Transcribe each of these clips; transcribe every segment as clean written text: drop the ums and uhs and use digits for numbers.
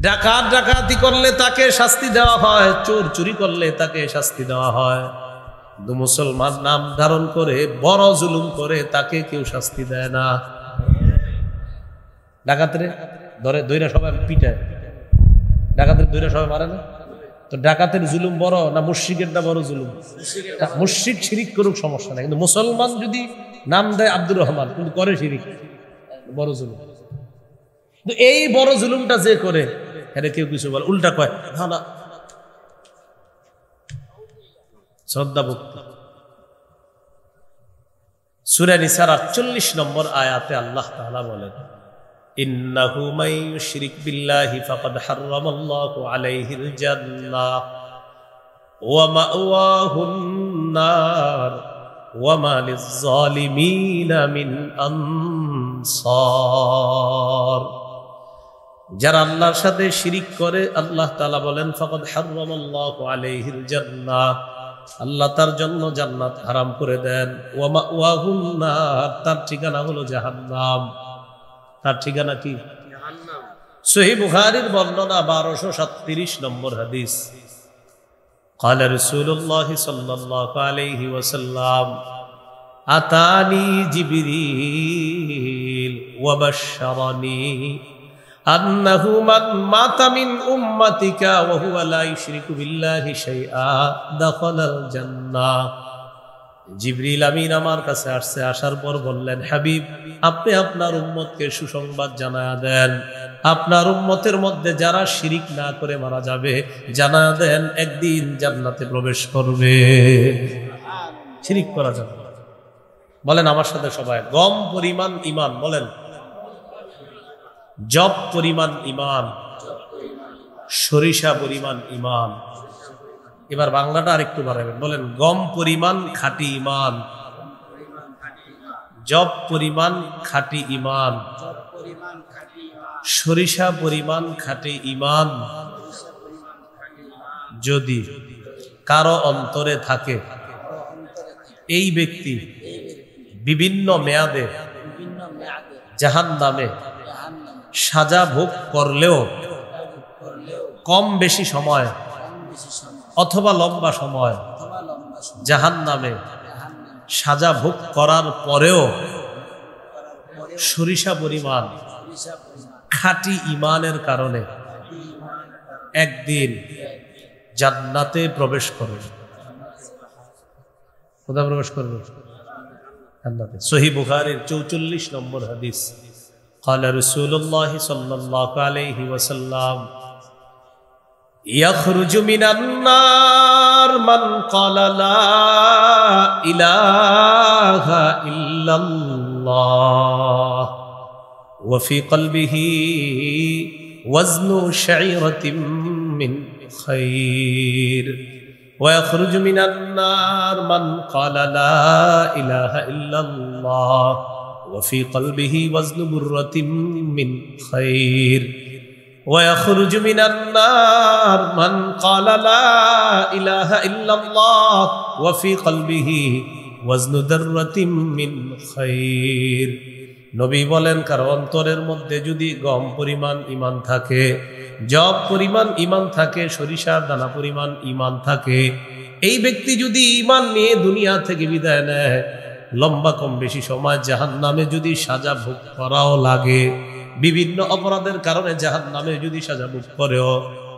ডাকাত ডাকাতি করলে তাকে শাস্তি দেওয়া হয়, চোর চুরি করলে তাকে শাস্তি দেওয়া হয়, কিন্তু মুসলমান নাম ধারণ করে বড় জুলুম করে তাকে কেউ শাস্তি দেয় না। ডাকাতরে ধরে দইরা সবাই পিটায়, ডাকাতের দইরা সবাই মারে না, তো ডাকাতের জুলুম বড় না মুশরিকেরটা বড় জুলুম? মুশরিক শিরিক করুক সমস্যা নাই, কিন্তু মুসলমান যদি নাম দেয় আব্দুর রহমান কিন্তু করে শিরিক, বড় জুলুম। তো এই বড় জুলুমটা যে করে এর কেউ কিছু বলে, উল্টা কয় না না, শ্রদ্ধা ভক্তি। সূরা নিসার 48 নম্বর আয়াতে আল্লাহ তাআলা বলেন, ইন্নাহু মান ইউশরিক বিল্লাহি ফাকাদ হারামাল্লাহু আলাইহিল জান্নাহ ওয়া মাওয়াহুন নার ওয়া মা লিয-যালিমিনা মিন আনসার। যারা আল্লাহর সাথে শিরিক করে আল্লাহ তাআলা বলেন ফাকাদ হারামাল্লাহু আলাইহিল জান্নাহ, আল্লাহ তার জন্য জান্নাত হারাম করে দেন। ওয়া মাওয়াহুন নার, তার ঠিকানা হলো জাহান্নাম। তার ঠিকানা কি? জাহান্নাম। সহিহ বুখারীর বর্ণনা 1237 নম্বর হাদিস। قال رسول الله صلى الله عليه وسلم أتاني جبريل وبشرني أنه من مات من أمتك وهو لا يشرك بالله شيئا دخل الجنة। জিবরিল আমিন আমার কাছে আসছে, আসার পর বললেন, হাবিব আপনি আপনার উম্মতকে সুসংবাদ জানায়া দেন, আপনার উম্মতের মধ্যে যারা শিরিক না করে মারা যাবে জানায়া দেন একদিন জান্নাতে প্রবেশ করবে। শিরিক করা যাবে। বলেন আমার সাথে সবাই, গম পরিমাণ ঈমান। বলেন, জব পরিমাণ ঈমান, সরিষা পরিমাণ ঈমান। এবার বাংলাটা আরেকটু বাড়াবেন, বলেন গম পরিমাণ খাঁটি ঈমান, জব পরিমাণ খাঁটি ঈমান, সরিষা পরিমাণ খাঁটি ঈমান যদি কারো অন্তরে থাকে, এই ব্যক্তি বিভিন্ন মেয়াদে জাহান্নামে সাজা ভোগ করলেও কম বেশি সময় অথবা লম্বা সময় জাহান্নামে সাজা ভোগ করার পরেও সরিষা পরিমাণ খাঁটি ঈমানের কারণে একদিন জান্নাতে প্রবেশ করবে। কোথায় প্রবেশ করবে? জান্নাতে। সহিহ বুখারীর 44 নম্বর হাদিস। قال رسول الله صلى الله عليه وسلم يخرج من النار من قال لا إله إلا الله وفي قلبه وزن شعيرة من خير ويخرج من النار من قال لا إله إلا الله وفي قلبه وزن برة من خير ويخرج من النار من قال لا إله إلا الله وفي قلبه وزن ذرة من خير। নবী বলেন, কারো অন্তরের মধ্যে যদি গম পরিমাণ ঈমান থাকে, জব পরিমাণ ঈমান থাকে, সরিষার দানা পরিমাণ ঈমান থাকে, এই ব্যক্তি যদি ঈমান নিয়ে দুনিয়া থেকে বিদায় নেয়, লম্বা কম বেশি সময় জাহান্নামে যদি সাজা ভোগ করাও লাগে, বিভিন্ন অপরাধের কারণে জাহান্নামে যদি সাজা ভোগ করেও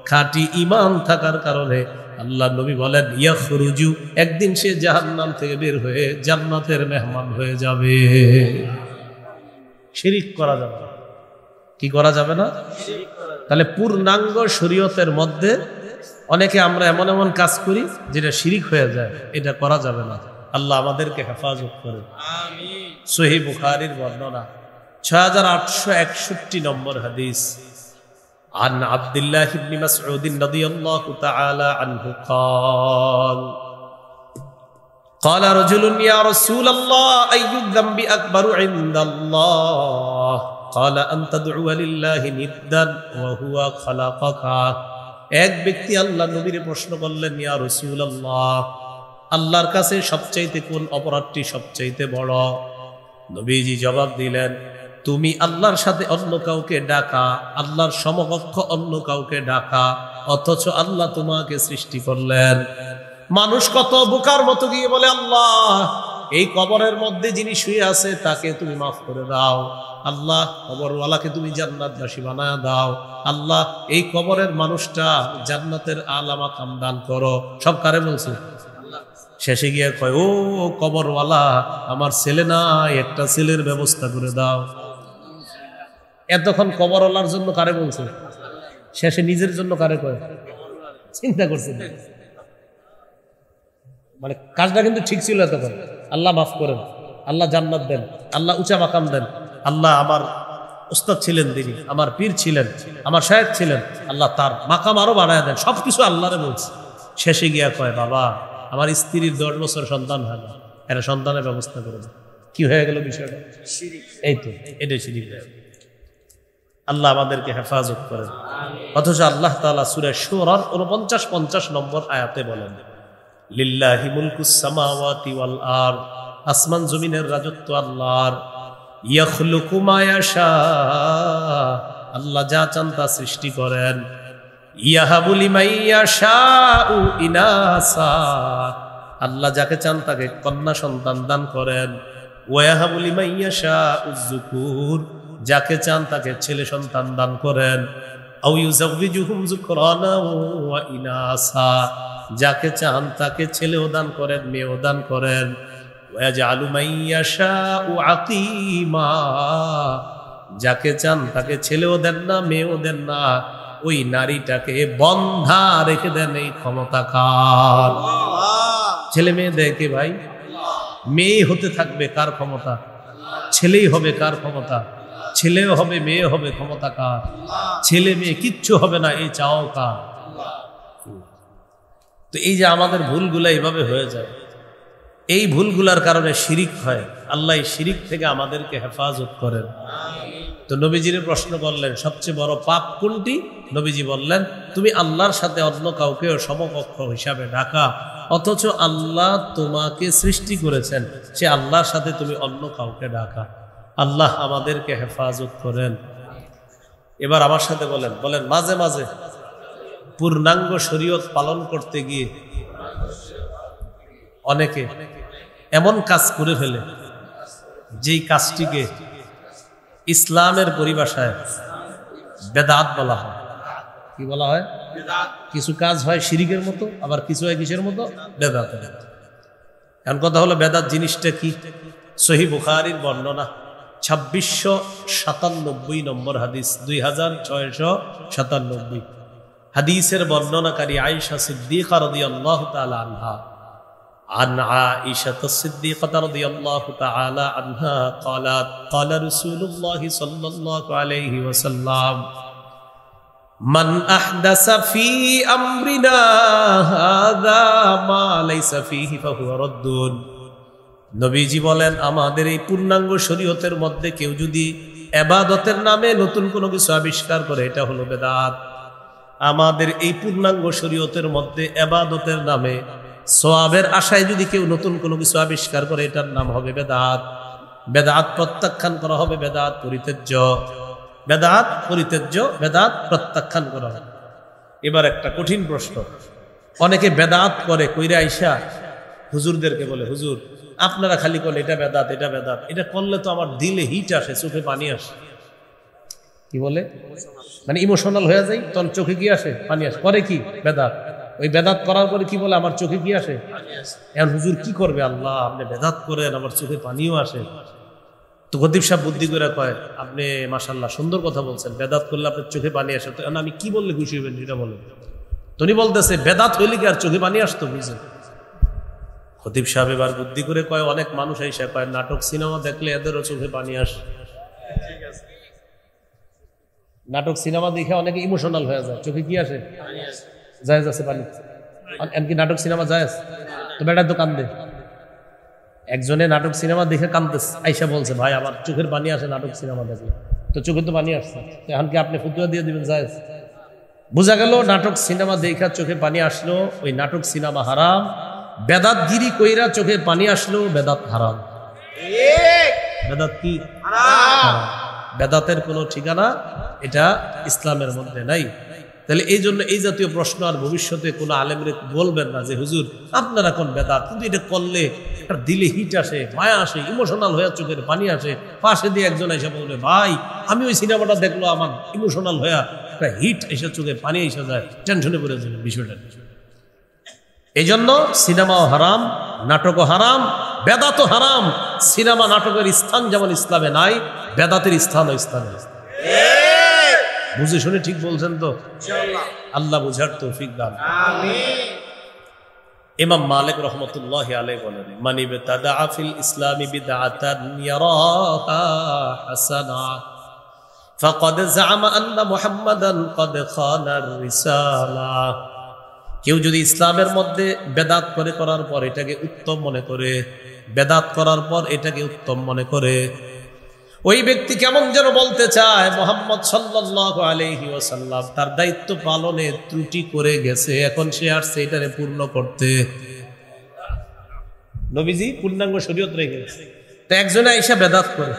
খাঁটি ঈমান থাকার কারণে আল্লাহ নবী বলেন ইয়াখরুজু, একদিন সে জাহান্নাম থেকে বের হয়ে জান্নাতের মেহমান হয়ে যাবে। শিরিক করা যাবে না। কি করা যাবে না? তাহলে পূর্ণাঙ্গ শরীয়তের মধ্যে অনেকে আমরা এমন এমন কাজ করি যেটা শিরিক হয়ে যায়, এটা করা যাবে না। আল্লাহ আমাদেরকে হেফাজত করে। আমিন। সহিহ বুখারীর বর্ণনা 6861 নম্বর হাদিস। عن عبد الله بن مسعود رضي الله تعالى عنه قال قال رجل يا رسول الله أي الذنب أكبر عند الله قال أن تدعو لله ندا وهو خلقك। এক ব্যক্তি আল্লাহ নবীর প্রশ্ন করলেন, ইয়া রাসূলুল্লাহ, আল্লাহর কাছে সবচাইতে কোন অপরাধটি সবচাইতে বড়? নবীজি জবাব দিলেন, তুমি আল্লাহর সাথে অন্য কাউকে ডাকা, আল্লাহর সমকক্ষ অন্য কাউকে ডাকা, অথচ আল্লাহ তোমাকে সৃষ্টি করলেন। মানুষ কত বোকার মতো গিয়ে বলে, আল্লাহ এই কবরের মধ্যে যিনি শুয়ে আছে তাকে তুমি মাফ করে দাও, আল্লাহ কবরওয়ালাকে তুমি জান্নাতবাসী বানায় দাও, আল্লাহ এই কবরের মানুষটা জান্নাতের আলা মাকাম দান করো। সব কারে বলছে? শেষে গিয়ে কয়, ও কবরওয়ালা, আমার ছেলে নাই, একটা ছেলের ব্যবস্থা করে দাও। এতক্ষণ কবরওয়ালার জন্য কারে বলছে, শেষে নিজের জন্য কারে কয়? চিন্তা করছে, মানে কাজটা কিন্তু ঠিক ছিল এতক্ষণ। আল্লাহ মাফ করেন, আল্লাহ জান্নাত দেন, আল্লাহ উঁচা মাকাম দেন, আল্লাহ আমার উস্তাদ ছিলেন, তিনি আমার পীর ছিলেন, আমার শায়েখ ছিলেন, আল্লাহ তার মাকাম আরো বাড়ায় দেন, সবকিছু আল্লাহরে বলছে। শেষে গিয়া কয়, বাবা আমার স্ত্রীর 10 বছর সন্তান হয় না, এরা সন্তানের ব্যবস্থা করে দেন। কি হয়ে গেল বিষয়টা? এই তো এটাই শিরিক। আল্লাহ আমাদেরকে হেফাজত করেন। অথচ আল্লাহ তাআলা সূরা শুরার 49-50 নম্বর আয়াতে বলেন, লিল্লাহি মুলকুস সামাওয়াতি ওয়াল আরদ, আসমান জমিনের রাজত্ব আল্লাহর। ইয়াখলুকু মা ইয়াশা, আল্লাহ যা চান তা সৃষ্টি করেন। ইয়াহাবু লিমান ইয়াশাউ ইনাসা, আল্লাহ যাকে চান তাকে কন্যা সন্তান দান করেন। ওয়া ইয়াহাবু লিমান ইয়াশাউ যুকুর, যাকে চান তাকে ছেলে সন্তান দান করেন। আও ইউযাওয়িজুহুম যুকরানা ওয়া ইনাসা, যাকে চান তাকে ছেলেও দান করেন, মেয়েও দান করেন। ওয়াজআলু মান ইয়াশাউ আকিমা, যাকে চান তাকে ছেলেও দেন না, মেয়েও দেন না, ওই নারীটাকে বন্ধা রেখে দেন। এই ক্ষমতা কার? ছেলে মেয়ে দেয় কে ভাই? মেয়ে হতে থাকবে কার ক্ষমতা? ছেলেই হবে কার ক্ষমতা? ছেলেও হবে, মেয়ে হবে, ক্ষমতা কার? ছেলে মেয়ে কিচ্ছু হবে না, এই চাও কার? তো এই যে আমাদের ভুলগুলা এইভাবে হয়ে যায়, এই ভুলগুলার কারণে শিরিক হয়। আল্লাহ এই শিরিক থেকে আমাদেরকে হেফাজত করেন। তো নবীজির প্রশ্ন করলেন, সবচেয়ে বড় পাপ কোনটি? নবীজি বললেন, তুমি আল্লাহর সাথে অন্য কাউকে সমকক্ষ হিসাবে ডাকা, অথচ আল্লাহ তোমাকে সৃষ্টি করেছেন, সে আল্লাহর সাথে তুমি অন্য কাউকে ডাকা। আল্লাহ আমাদেরকে হেফাজত করেন। এবার আমার সাথে বলেন, বলেন মাঝে মাঝে পূর্ণাঙ্গ শরীয়ত পালন করতে গিয়ে অনেকে এমন কাজ করে ফেলে যেই কাজটিকে ইসলামের পরিভাষায় বেদাত বলা হয়। কি বলা হয়? কিছু কাজ হয় শিরিকের মতো, আবার কিছু হয় কিসের মতো? বেদাতের মতো। এখন কথা হলো, বেদাত জিনিসটা কি? সহিহ বুখারীর বর্ণনা 2697 নম্বর হাদিস, 2697 হাদিসের বর্ণনাকারী আয়েশা সিদ্দিকা রাদিয়াল্লাহু তাআলা আনহা, عن عائشة الصديقة رضي الله تعالى عنها قالت قال رسول الله صلى الله عليه وسلم من أحدث في أمرنا هذا ما ليس فيه فهو رد। নবীজি বলেন, আমাদের এই পূর্ণাঙ্গ শরীয়তের মধ্যে কেউ যদি ইবাদতের নামে নতুন কোনো কিছু আবিষ্কার করে, এটা হলো বেদাত। আমাদের এই পূর্ণাঙ্গ শরীয়তের মধ্যে ইবাদতের নামে সওয়াবের আশায় যদি কেউ নতুন কোনো কিছু আবিষ্কার করে, এটার নাম হবে বেদাত। বেদাত প্রত্যাখ্যান করা হবে, বেদাত পরিত্যাজ্য, বেদাত পরিত্যাজ্য, বেদাত প্রত্যাখ্যান করা হবে। এবার একটা কঠিন প্রশ্ন, অনেকে বেদাত করে কইরা আইসা হুজুরদেরকে বলে, হুজুর আপনারা খালি বলে এটা বেদাত, এটা বেদাত, এটা করলে তো আমার দিলে হিট আসে, চোখে পানি আসে। কি বলে? মানে ইমোশনাল হয়ে যায়, তখন চোখে কি আসে? পানি আসে। করে কি? বেদাত। ওই বেদাত করার পরে কি বলে? আমার চোখে কি আসে? এখন হুজুর কি করবে? আল্লাহ আপনি বেদাত করেন, আমার চোখে পানিও আসে। তো খতিব সাহেব বুদ্ধি করে কয়, আপনি মাশাআল্লাহ সুন্দর কথা বলছেন, বেদাত করলে আপনার চোখে পানি আসে, তো আমি কি বললে খুশি হইবেন সেটা বলেন। তুমি বলতেছে বেদাত হইলে কি আর চোখে পানি আসতো? বুঝছেন? খতিব সাহেব এবার বুদ্ধি করে কয়, অনেক মানুষ এসে কয় নাটক সিনেমা দেখলে এদেরও চোখে পানি আসে। নাটক সিনেমা দেখে অনেকে ইমোশনাল হয়ে যায়, চোখে কি আসে? জায়েজ আছে পানি। এমনকি নাটক সিনেমা জায়েজ, তো বেটার তো কান্দে। একজনে নাটক সিনেমা দেখে কান্দতেছে, আইসা বলছে, ভাই আমার চোখের পানি আসে নাটক সিনেমা দেখলে। তো চোখে তো পানি আসছে, এখন কি আপনি ফতুয়া দিয়ে দিবেন জায়েজ? বোঝা গেল নাটক সিনেমা দেখা চোখে পানি আসলো, ওই নাটক সিনেমা হারাম। বেদাত গিরি কইরা চোখে পানি আসলো, বেদাত হারাম। বেদাত কি? হারাম। বেদাতের কোনো ঠিকানা এটা ইসলামের মধ্যে নাই। তাহলে এই জন্য এই জাতীয় প্রশ্ন আর ভবিষ্যতে কোনো আলেমরে বলবেন না যে হুজুর আপনারা কোন বেদাত, কিন্তু এটা করলে একটা দিলে হিট আসে, মায়া আসে, ইমোশনাল হয়ে চোখের পানি আসে। পাশে দিয়ে একজন এসে বলবে ভাই আমি ওই সিনেমাটা দেখলো, আমার ইমোশনাল হয়ে একটা হিট এসে চোখে পানি এসে যায়, টেনশনে পড়ে যায় বিষয়টা। এই জন্য সিনেমাও হারাম, নাটকও হারাম, বেদাতও হারাম। সিনেমা নাটকের স্থান যেমন ইসলামে নাই, বেদাতের স্থানও ইসলামে। বুঝে শুনে ঠিক বলছেন তো? আল্লাহ বুঝার তৌফিক দান। ইমাম মালিক রহমতুল্লাহি আলাইহি বলেন, মান ইবতাদা ফিল ইসলামি বিদআতান ইয়ারাহা হাসানা ফাকাদ জাআমা আন্না মুহাম্মাদান ক্বাদ খানার রিসালা। কেউ যদি ইসলামের মধ্যে বেদাত করার পর এটাকে উত্তম মনে করে, বেদাত করার পর এটাকে উত্তম মনে করে, ওই ব্যক্তি কেমন যেন বলতে চায় মুহাম্মদ সাল্লাল্লাহু আলাইহি ওয়াসাল্লাম তার দায়িত্ব পালনে ত্রুটি করে গেছে, এখন সে আসছে এটারে পূর্ণ করতে। নবীজি পূর্ণাঙ্গ শরীয়ত রেখে গেছে, তো একজনে আইসা বেদাত করে।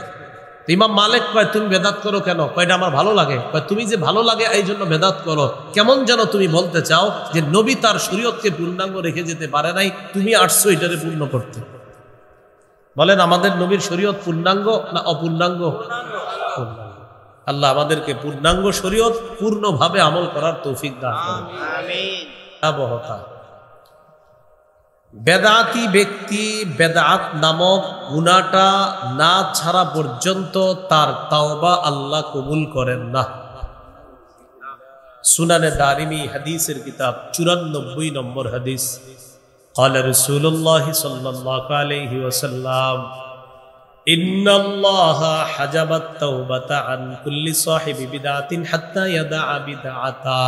ইমাম মালিক কয় তুমি বেদাত করো কেন? কয় এটা আমার ভালো লাগে। কয় তুমি যে ভালো লাগে এই জন্য বেদাত করো, কেমন যেন তুমি বলতে চাও যে নবী তার শরীয়তকে পূর্ণাঙ্গ রেখে যেতে পারে নাই, তুমি আসছো এটারে পূর্ণ করতে। বলেন আমাদের নবীর শরীয়ত পূর্ণাঙ্গ না অপূর্ণাঙ্গ? পূর্ণাঙ্গ। আল্লাহ আমাদেরকে পূর্ণাঙ্গ শরীয়ত পূর্ণভাবে আমল করার তৌফিক দান করুন। আমিন। বেদাতি ব্যক্তি বেদাত নামক গুনাহটা না ছাড়া পর্যন্ত তার তাওবা আল্লাহ কবুল করেন না। সুনানে দারিমি হাদিসের কিতাব 94 নম্বর হাদিস, قال رسول الله صلى الله عليه وسلم إن الله حجب التوبة عن كل صاحب بدعة حتى يدع بدعته।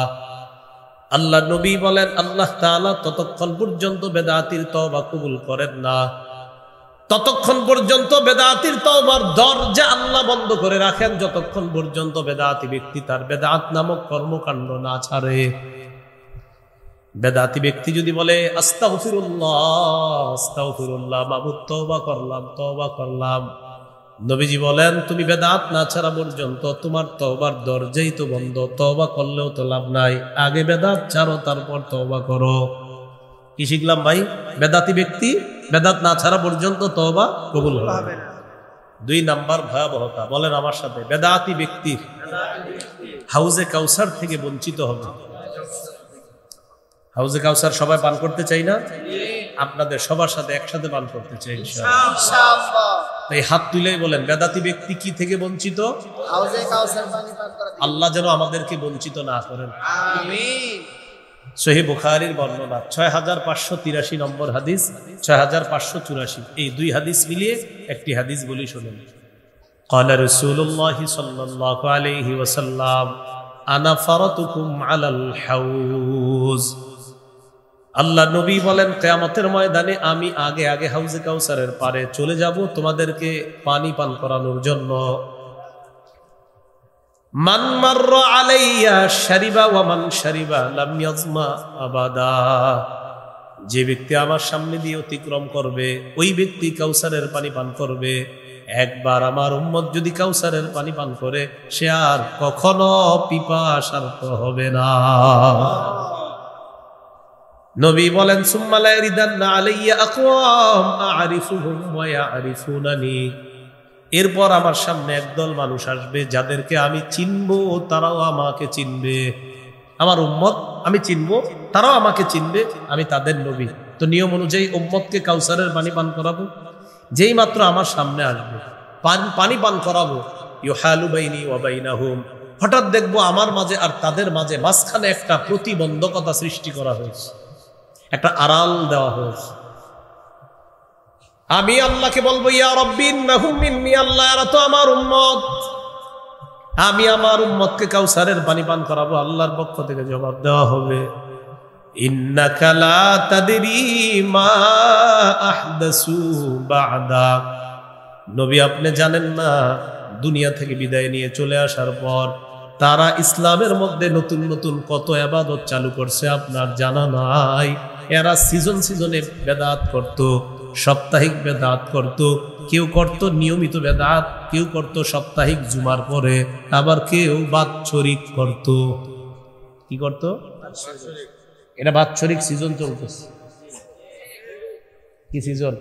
আল্লাহ নবী বলেন আল্লাহ তাআলা ততক্ষণ পর্যন্ত বেদাতির তওবা কবুল করেন না, ততক্ষণ পর্যন্ত বেদাতির তওবার দরজা আল্লাহ বন্ধ করে রাখেন, যতক্ষণ পর্যন্ত বেদাতি ব্যক্তি তার বেদাত নামক কর্মকাণ্ড না ছাড়ে। বেদাতি ব্যক্তি যদি বলে আস্তাগফিরুল্লাহ আস্তাগফিরুল্লাহ, মাবুদ তওবা করলাম, নবীজি বলেন তুমি বেদাত না ছাড়া পর্যন্ত তোমার তওবার দরজাই তো বন্ধ, তওবা করলেও তো লাভ নাই, আগে বেদাত ছাড়ো তারপর তওবা করো। কি শিখলাম ভাই? বেদাতি ব্যক্তি বেদাত না ছাড়া পর্যন্ত তওবা কবুল হবে না। 2 নাম্বার ভয়াবহতা, বলেন আমার সাথে, বেদাতি ব্যক্তি হাউজে কাউসার থেকে বঞ্চিত হবে। হাউজে কাউসার সবাই পান করতে চাই না? আপনাদের সবার সাথে একসাথে পান করতে চাই ইনশাআল্লাহ। তাই হাত তুলেই বলেন বেদাতি ব্যক্তি কি থেকে বঞ্চিত? হাউজে কাউসার পানি পান করা। আল্লাহ যেন আমাদেরকে বঞ্চিত না করেন, আমিন। সহিহ বুখারীর বর্ণনা 6583 নম্বর হাদিস, 6584, এই 2 হাদিস মিলিয়ে একটি হাদিস বলি শুনুন। قال رسول الله صلى الله عليه وسلم انا فرطكم على الحوض। আল্লাহ নবী বলেন কিয়ামতের ময়দানে আমি আগে আগে হাউজে কাউসারের পারে চলে যাব তোমাদেরকে পানি পান করানোর জন্য। মান মাররা আলাইয়া শারিবা ওয়া মান শারিবা লাম ইয়াজমা আবাদা। যে ব্যক্তি আমার সামনে দিয়ে অতিক্রম করবে ওই ব্যক্তি কাউসারের পানি পান করবে। একবার আমার উম্মত যদি কাউসারের পানি পান করে সে আর কখনো পিপাসার্ত হবে না। নবী বলেন সুম্মা লা ইয়ারিদান্না আলাইয়া আকওয়াম আ'রিফুহুম ওয়া ইয়া'রিফুনানি। এরপর আমার সামনে একদল মানুষ আসবে যাদেরকে আমি চিনবো, তারাও আমাকে চিনবে। আমার উম্মত আমি চিনবো, তারাও আমাকে চিনবে, আমি তাদের নবী। তো নিয়ম অনুযায়ী উম্মতকে কাউসারের পানি পান করাবো। যেই মাত্র আমার সামনে আসবে পানি পান করাবো, ইউহালু বাইনি ওয়া বাইনাহুম, হঠাৎ দেখবো আমার মাঝে আর তাদের মাঝে মাঝখানে একটা প্রতিবন্ধকতা সৃষ্টি করা হয়েছে, একটা আড়াল দেওয়া হয়েছে। আমি আল্লাহকে বলবো ইয়া রাব্বি ইন্নাহুম মিন্নি, আল্লাহ এরা তো আমার উম্মত, আমি আমার উম্মতকে কাউসারের পানি পান করাবো। আল্লাহর পক্ষ থেকে জবাব দেওয়া হবে ইন্নাকা লা তাদরি মা আহদাসু বা'দা। নবী আপনি জানেন না দুনিয়া থেকে বিদায় নিয়ে চলে আসার পর তারা ইসলামের মধ্যে নতুন নতুন কত ইবাদত চালু করছে আপনার জানা নাই। এরা সিজনে বেদাত করত, সাপ্তাহিক বেদাত করত, কেউ করত নিয়মিত বেদাত, কেউ করত সাপ্তাহিক জুমার পরে, আবার কেউ বাৎসরিক করত। কি করত? এটা বাৎসরিক সিজন চলতেছে। কি সিজন?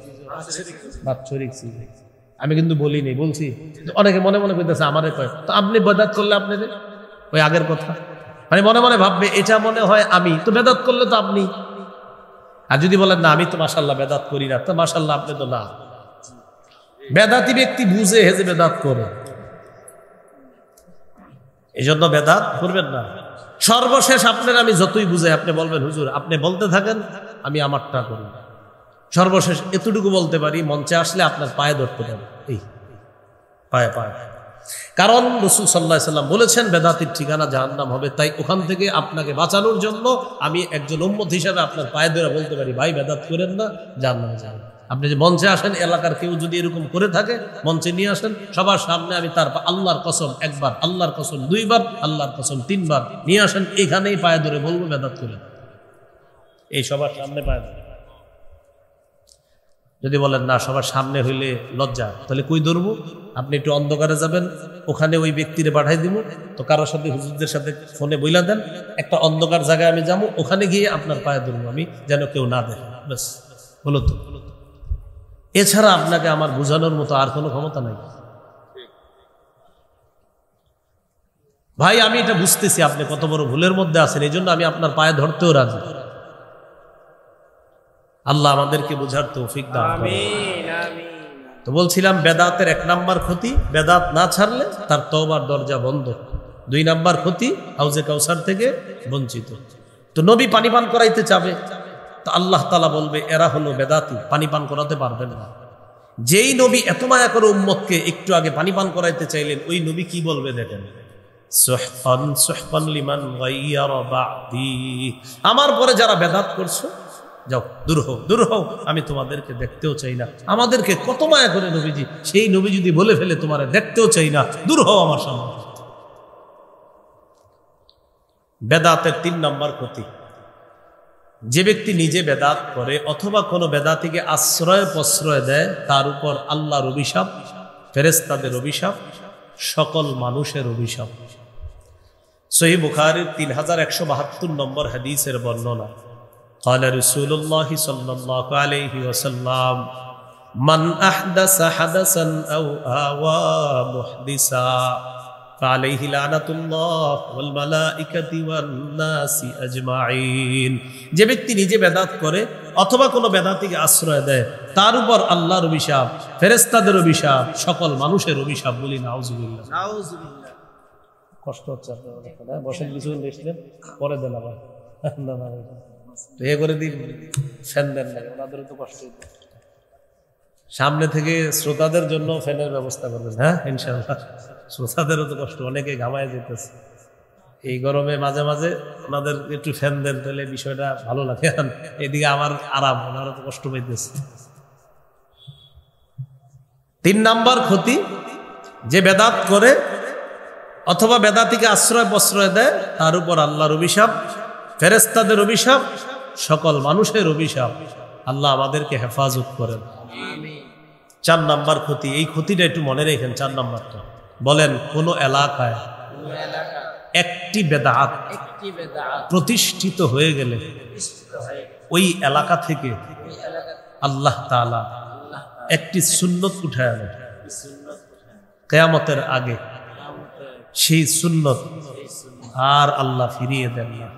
বাৎসরিক সিজন। আমি কিন্তু বলিনি, বলছি। অনেকে মনে মনে করতেছে আমারে কয়, তো আপনি বেদাত করলে আপনি ওই আগের কথা, মানে মনে মনে ভাববে এটা মনে হয় আমি, তো বেদাত করলে তো আপনি। আর যদি বলেন না আমি তো মাশাআল্লাহ বেদাত করি না, তো মাশাআল্লাহ আপনি তো না। বেদাতি ব্যক্তি বুঝে হেজে বেদাত করে, এই জন্য বেদাত করবেন না। সর্বশেষ আপনার আমি যতই বুঝাই, আপনি বলবেন হুজুর আপনি বলতে থাকেন, আমি আমারটা করি। সর্বশেষ এতটুকু বলতে পারি, মঞ্চে আসলে আপনার পায়ে ধরতে পারি, এই পায়ে পায়ে। কারণ রাসূল সাল্লাল্লাহু আলাইহি ওয়াসাল্লাম বলেছেন বেদাতির ঠিকানা জাহান্নাম হবে। তাই ওখান থেকে আপনাকে বাঁচানোর জন্য আমি একজন উম্মত হিসাবে আপনার পায়ে ধরে বলতে পারি, ভাই বেদাত করেন না, জাহান্নামে যাবেন। আপনি যে মঞ্চে আসেন, এলাকার কেউ যদি এরকম করে থাকে মঞ্চে নিয়ে আসেন, সবার সামনে আমি তার আল্লাহর কসম একবার, আল্লাহর কসম দুইবার, আল্লাহর কসম তিনবার নিয়ে আসেন, এখানেই পায়ে ধরে বলবো বেদাত করেন, এই সবার সামনে পায়ে ধরে। যদি বলেন না সবার সামনে হইলে লজ্জা, তাহলে কই ধরবো? আপনি একটু অন্ধকারে যাবেন, ওখানে ওই ব্যক্তিরে পাঠাই দিব, তো কারোর সাথে হুজুরদের সাথে ফোনে বইলা দেন, একটা অন্ধকার জায়গায় আমি যাবো, ওখানে গিয়ে আপনার পায়ে ধরবো আমি, যেন কেউ না দেখে, ব্যাস হলো তো। এছাড়া আপনাকে আমার বোঝানোর মতো আর কোনো ক্ষমতা নাই। ভাই আমি এটা বুঝতেছি আপনি কত বড় ভুলের মধ্যে আছেন, এই জন্য আমি আপনার পায়ে ধরতেও রাজি। আল্লাহ আমাদেরকে বোঝার তৌফিক দান করেন। তো বলছিলাম বেদাতের 1 নাম্বার ক্ষতি, বেদাত না ছাড়লে তার তওবার দরজা বন্ধ। 2 নাম্বার ক্ষতি, হাউজে কাউসার থেকে বঞ্চিত। তো নবী পানি পান করাইতে চাবে, তো আল্লাহ তাআলা বলবে এরা হলো বেদাতি, পানি পান করাতে পারবেন না। যেই নবী এত মায়া করে উম্মতকে একটু আগে পানি পান করাইতে চাইলেন, ওই নবী কি বলবে দেখেন, সুহকান সুহকান লিমান গায়্যারা বা'দি, আমার পরে যারা বেদাত করছো যাও, দূর হও, দূর হও, আমি তোমাদেরকে দেখতেও চাই না। আমাদেরকে কত মায়া করে নবীজি, সেই নবী যদি বলে ফেলে তোমারে দেখতেও চাই না, দূর হও আমার সামনে। বেদাতের 3 নাম্বার ক্ষতি, যে ব্যক্তি নিজে বেদাত করে অথবা কোনো বেদাতিকে আশ্রয় প্রশ্রয় দেয়, তার উপর আল্লাহর অভিশাপ, ফেরেশতাদের অভিশাপ, সকল মানুষের অভিশাপ। সহিহ বুখারীর 3172 নম্বর হাদিসের বর্ণনা, قال رسول الله صلى الله عليه وسلم من أحدث حدثا أو آوى محدثا فعليه لعنة الله والملائكة والناس أجمعين। যে ব্যক্তি নিজে বেদাত করে অথবা কোনো বেদাতিকে আশ্রয় দেয়, তার উপর আল্লাহর অভিশাপ, ফেরেশতাদের অভিশাপ, সকল মানুষের অভিশাপ। বলি নাউজুবিল্লাহ। নাউজুবিল্লাহ। কষ্ট হচ্ছে আপনাদের, বসেন কিছু লিখলেন পরে দেন আবার, না না তো এ করে দিন, ফ্যান দেন না, ওনাদেরও তো কষ্ট হইবে। সামনে থেকে শ্রোতাদের জন্য ফ্যানের ব্যবস্থা করবেন, হ্যাঁ ইনশাআল্লাহ। শ্রোতাদেরও তো কষ্ট, অনেকে ঘামায় যেতেছে এই গরমে, মাঝে মাঝে ওনাদের একটু ফ্যান দেন, তাহলে বিষয়টা ভালো লাগে। এদিকে আমার আরাম, ওনারা তো কষ্ট পাইতেছে। 3 নাম্বার ক্ষতি, যে বেদাত করে অথবা বেদাতিকে আশ্রয় প্রশ্রয় দেয়, তার উপর আল্লাহর অভিশাপ, ফেরেশতাদের অভিশাপ, সকল মানুষের অভিশাপ। আল্লাহ আমাদেরকে হেফাজত করেন। 4 নাম্বার ক্ষতি, এই ক্ষতিটা একটু মনে রেখেন। 4 নাম্বারটা বলেন, কোন এলাকায় একটি বেদাত প্রতিষ্ঠিত হয়ে গেলে ওই এলাকা থেকে আল্লাহ তাআলা একটি সুন্নত উঠায় আনেন কিয়ামতের আগে, সেই সুন্নত আর আল্লাহ ফিরিয়ে দেন না।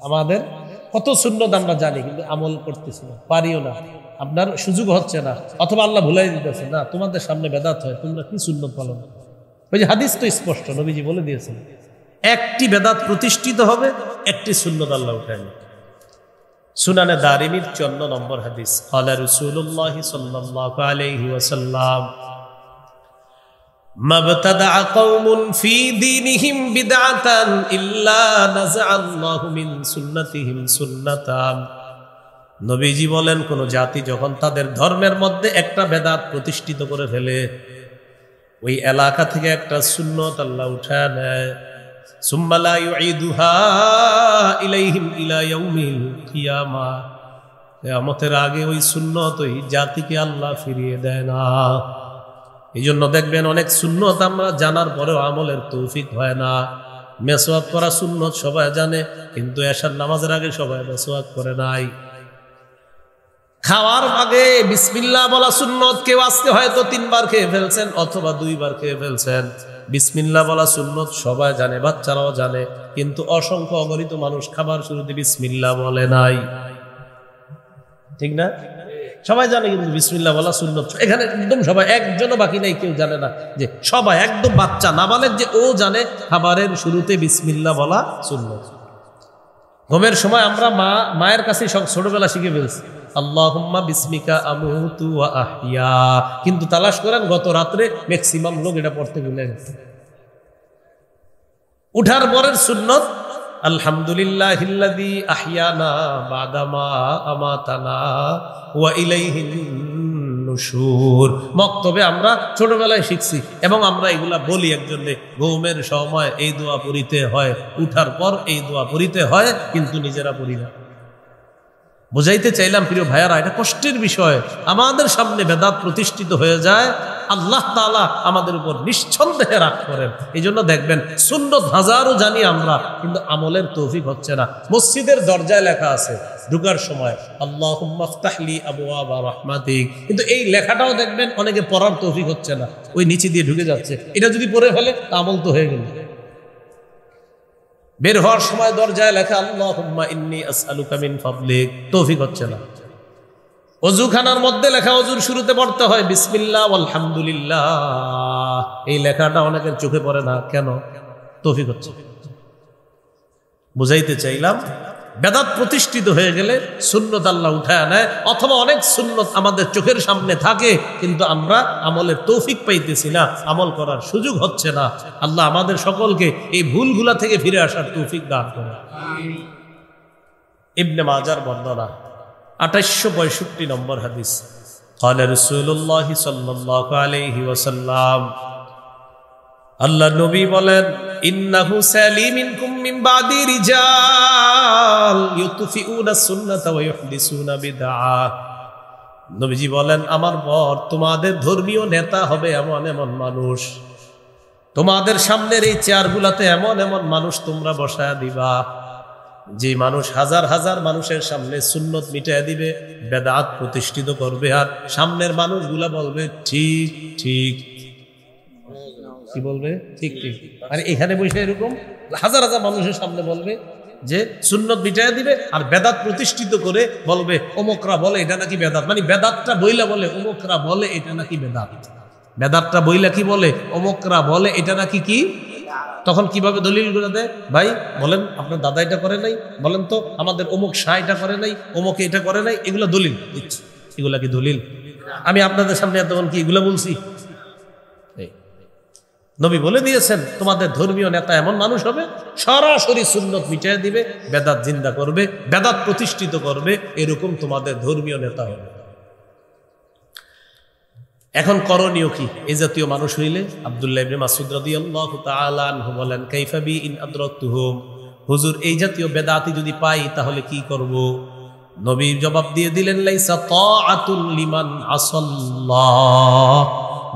আমাদের কত সুন্নত আমরা জানি, কিন্তু আমল করতেছি না, পারিও না, আপনার সুযোগ হচ্ছে না, অথবা আল্লাহ ভুলাই দিতেছে না। তোমাদের সামনে বেদাত হয়, তোমরা কি সুন্নত পালন? ওই যে হাদিস তো স্পষ্ট, নবীজি বলে দিয়েছেন একটি বেদাত প্রতিষ্ঠিত হবে, একটি সুন্নত আল্লাহ উঠায়। সুনানে দারিমির 54 নম্বর হাদিস, ক্বালা রাসূলুল্লাহ সাল্লাল্লাহু আলাইহি ওয়াসাল্লাম মাবতাদা কওমুন ফি দীনিহিম বিদআতান ইল্লা নাযাআল্লাহু মিন সুন্নাতিহিম সুন্নাতান। নবীজি বলেন, কোন জাতি যখন তাদের ধর্মের মধ্যে একটা বেদাত প্রতিষ্ঠিত করে ফেলে, ওই এলাকা থেকে একটা সুন্নত আল্লাহ উঠায় নেয়। সুম্মা লা ইউঈদুহা ইলাইহিম ইলা ইয়াউমিল কিয়ামাহ, কিয়ামতের আগে ওই সুন্নত ওই জাতিকে আল্লাহ ফিরিয়ে দেয় না। এই জন্য দেখবেন অনেক সুন্নত আমরা জানার পরেও আমলের তৌফিক হয় না। মেসওয়াক করা সুন্নত সবাই জানে, কিন্তু এশার নামাজের আগে সবাই মেসওয়াক করে নাই। খাওয়ার আগে বিসমিল্লাহ বলা সুন্নত, কেউ আজকে হয়তো 3 বার খেয়ে ফেলছেন অথবা 2 বার খেয়ে ফেলছেন। বিসমিল্লাহ বলা সুন্নত সবাই জানে, বাচ্চারাও জানে, কিন্তু অসংখ্য অগণিত মানুষ খাবার শুরুতে বিসমিল্লাহ বলে নাই। ঠিক না? সবাই জানে কিন্তু বিসমিল্লাহ বলা সুন্নত। এখানে একদম সবাই, একজনও বাকি নাই কেউ জানে না, যে সবাই একদম বাচ্চা নাবালেগ যে ও জানে খাবারের শুরুতে বিসমিল্লাহ বলা সুন্নত। ঘুমের সময় আমরা মায়ের কাছে সব ছোটবেলা শিখে ফেলছি, আল্লাহুম্মা বিসমিকা আমুতু ওয়া আহইয়া, কিন্তু তালাশ করেন গত রাত্রে ম্যাক্সিমাম লোক এটা পড়তে ভুলে গেছে। উঠার পরের সুন্নত আলহামদুলিল্লাহিল্লাযী আহইয়ানা বাদা মা আমাতানা ওয়া ইলাইহিন নুশুর। মক্তবে আমরা ছোটবেলায় শিখছি এবং আমরা এগুলা বলি একজনে, ঘুমের সময় এই দোয়া পড়িতে হয়, উঠার পর এই দোয়া পড়িতে হয়, কিন্তু নিজেরা পড়ি না। বুঝাইতে চাইলাম প্রিয় ভাইয়ারা, এটা কষ্টের বিষয়। আমাদের সামনে বেদাত প্রতিষ্ঠিত হয়ে যায়, আল্লাহ তাআলা আমাদের উপর নিঃসন্দেহে রাগ করেন। এই জন্য দেখবেন সুন্নত হাজারও জানি আমরা, কিন্তু আমলের তৌফিক হচ্ছে না। মসজিদের দরজায় লেখা আছে ঢুকার সময় আল্লাহুম্মা ইফতাহলি আবওয়াবা রাহমাতিক, কিন্তু এই লেখাটাও দেখবেন অনেকে পড়ার তৌফিক হচ্ছে না, ওই নিচে দিয়ে ঢুকে যাচ্ছে। এটা যদি পড়ে ফেলে আমল তো হয়ে গেল। বের হওয়ার সময় দরজায় লেখা আল্লাহুম্মা ইন্নী আসআলুকা মিন ফাদলিক, তৌফিক হচ্ছে না। ওযুখানার মধ্যে লেখা ওযুর শুরুতে পড়তে হয় বিসমিল্লাহ আলহামদুলিল্লাহ, এই লেখাটা অনেকের চোখে পড়ে না, কেন? তৌফিক হচ্ছে। বুঝাইতে চাইলাম বেদাত প্রতিষ্ঠিত হয়ে গেলে সুন্নত আল্লাহ উঠায় নেয়, অথবা অনেক সুন্নত আমাদের চোখের সামনে থাকে কিন্তু আমরা আমলের তৌফিক পাইতেছি না, আমল করার সুযোগ হচ্ছে না। আল্লাহ আমাদের সকলকে এই ভুলগুলা থেকে ফিরে আসার তৌফিক দান করে। ইবনে মাজার বর্ণনা 2865 নম্বর হাদিস, ক্বালা রাসূলুল্লাহ সাল্লাল্লাহু আলাইহি ওয়াসাল্লাম, আল্লাহ নবী বলেন, ইন্নাহু সালিমিনকুম মিন বাদি রিজাল ইউতফিউনা সুন্নাতা ওয়া ইউহদিসুনা বিদআ। নবীজি বলেন, আমার পর তোমাদের ধর্মীয় নেতা হবে এমন এমন মানুষ, তোমাদের সামনের এই চেয়ারগুলাতে এমন এমন মানুষ তোমরা বসায়া দিবা, যে মানুষ হাজার হাজার মানুষের সামনে সুন্নত মিটাইয়া দিবে, বেদাত প্রতিষ্ঠিত করবে, আর সামনের মানুষগুলা বলবে ঠিক ঠিক। কি বলবে? ঠিক ঠিক। মানে এখানে বসে এরকম হাজার হাজার মানুষের সামনে বলবে যে সুন্নত মিটাইয়া দিবে, আর বেদাত প্রতিষ্ঠিত করে বলবে অমুকরা বলে এটা নাকি বেদাত। মানে বেদাতটা বইলা বলে অমুকরা বলে এটা নাকি বেদাত, বেদাতটা বইলা কি বলে অমুকরা বলে এটা নাকি কি। তখন কিভাবে দলিলগুলো দেয়? ভাই বলেন আপনার দাদা এটা করে নাই, বলেন তো আমাদের অমুক শাহ এটা করে নাই, অমুকে এটা করে নাই, এগুলো দলিল দিচ্ছে। এগুলা কি দলিল? আমি আপনাদের সামনে এতক্ষণ কি এগুলো বলছি? নবী বলে দিয়েছেন তোমাদের ধর্মীয় নেতা এমন মানুষ হবে সরাসরি সুন্নত মিটাই দিবে, বেদাত জিন্দা করবে, বেদাত প্রতিষ্ঠিত করবে, এরকম তোমাদের ধর্মীয় নেতা হবে। এখন করণীয় কি এই জাতীয় মানুষ হইলে? আব্দুল্লাহ ইবনে মাসউদ রাদিয়াল্লাহু তাআলা আনহু বলেন, কাইফা বি ইন আদরাকতুহুম, হুজুর এই জাতীয় বেদাতি যদি পাই তাহলে কি করব? নবী জবাব দিয়ে দিলেন, লাইসা তাআতুল লিমান আসাল্লাহ,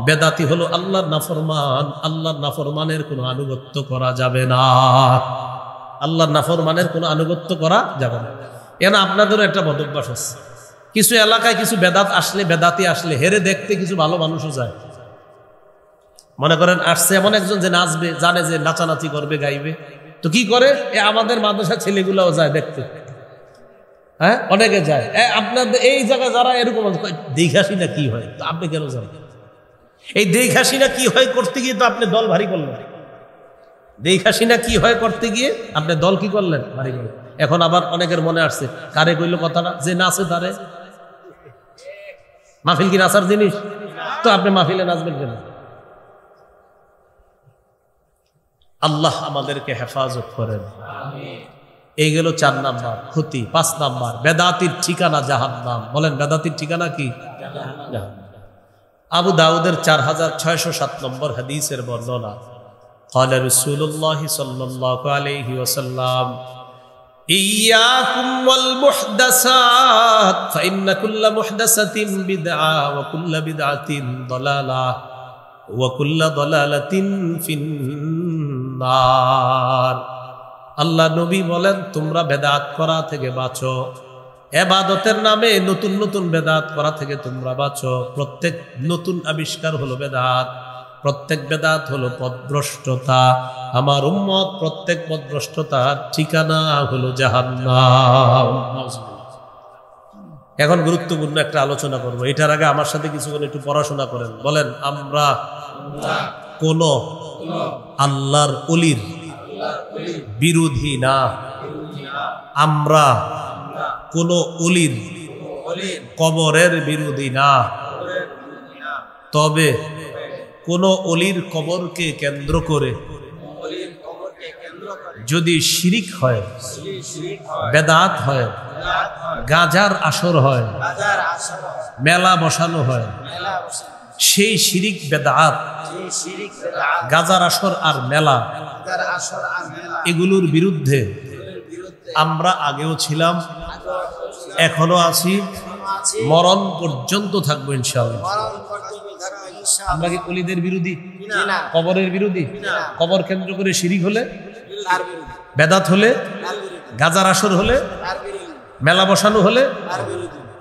বেদাতি হলো আল্লাহর নাফরমান, আল্লাহর নাফরমানের কোনো আনুগত্য করা যাবে না, আল্লাহর নাফরমানের কোনো আনুগত্য করা যাবে না। এন আপনাদেরও একটা বদভ্যাস আছে, কিছু এলাকায় কিছু বেদাত আসলে, বেদাতি আসলে হেরে দেখতে কিছু ভালো মানুষও যায়। মনে করেন আসছে এমন একজন যে নাচবে, জানে যে নাচানাচি করবে, গাইবে, তো কি করে আমাদের মাদ্রাসা ছেলেগুলাও যায় দেখতে। হ্যাঁ, অনেকে যায়। আপনাদের এই জায়গায় যারা এরকম দেখাসি না কি হয়, তো আপনি কেন যান? এই দেখাসি না কি হয় করতে গিয়ে তো আপনি দল ভারী করলেন, দেখাসি না কি হয় করতে গিয়ে আপনি দল কি করলেন? ভারী করলেন। এখন আবার অনেকের মনে আসছে, কারে কইল কথাটা, যে নাচে তারে। মাহফিল কি নাচার জিনিস? তো আপনি মাহফিলে নাচবেন কেন? আল্লাহ আমাদেরকে হেফাজত করেন। এই গেল 4 নাম্বার ক্ষতি। 5 নাম্বার, বেদাতির ঠিকানা জাহান্নাম। বলেন বেদাতির ঠিকানা কি? জাহান্নাম। আবু দাউদের 4607 নম্বর হাদিসের বর্ণনা, قال رسول الله صلى الله عليه وسلم إياكم والمحدثات فإن كل محدثة بدعة وكل بدعة ضلالة وكل ضلالة في النار আল্লাহ নবী বলেন তোমরা বেদাত করা থেকে বাঁচো ইবাদতের নামে নতুন নতুন বেদাত করা থেকে তোমরা বাঁচো প্রত্যেক নতুন আবিষ্কার হলো বেদাত প্রত্যেক বেদাত হলো পথভ্রষ্টতা আমার উম্মত প্রত্যেক পথভ্রষ্টতার ঠিকানা হলো জাহান্নাম এখন গুরুত্বপূর্ণ একটা আলোচনা করব এটার আগে আমার সাথে কিছুক্ষণ একটু পড়াশোনা করেন বলেন আমরা কোন আল্লাহর ওলির বিরোধী না আমরা কোন ওলির কবরের বিরোধী না তবে কোন ওলির কবরকে কেন্দ্র করে যদি শিরিক হয় বেদাত হয় গাজার আসর হয় মেলা বসানো হয় সেই শিরিক বেদাত গাজার আসর আর মেলা এগুলোর বিরুদ্ধে আমরা আগেও ছিলাম এখনো আছি মরণ পর্যন্ত থাকবো ইনশাআল্লাহ আমরা কি ওলিদের বিরোধী কবরের বিরোধী কবর কেন্দ্র করে শিরিক হলে বেদাত হলে গাজার আসর হলে মেলা বসানো হলে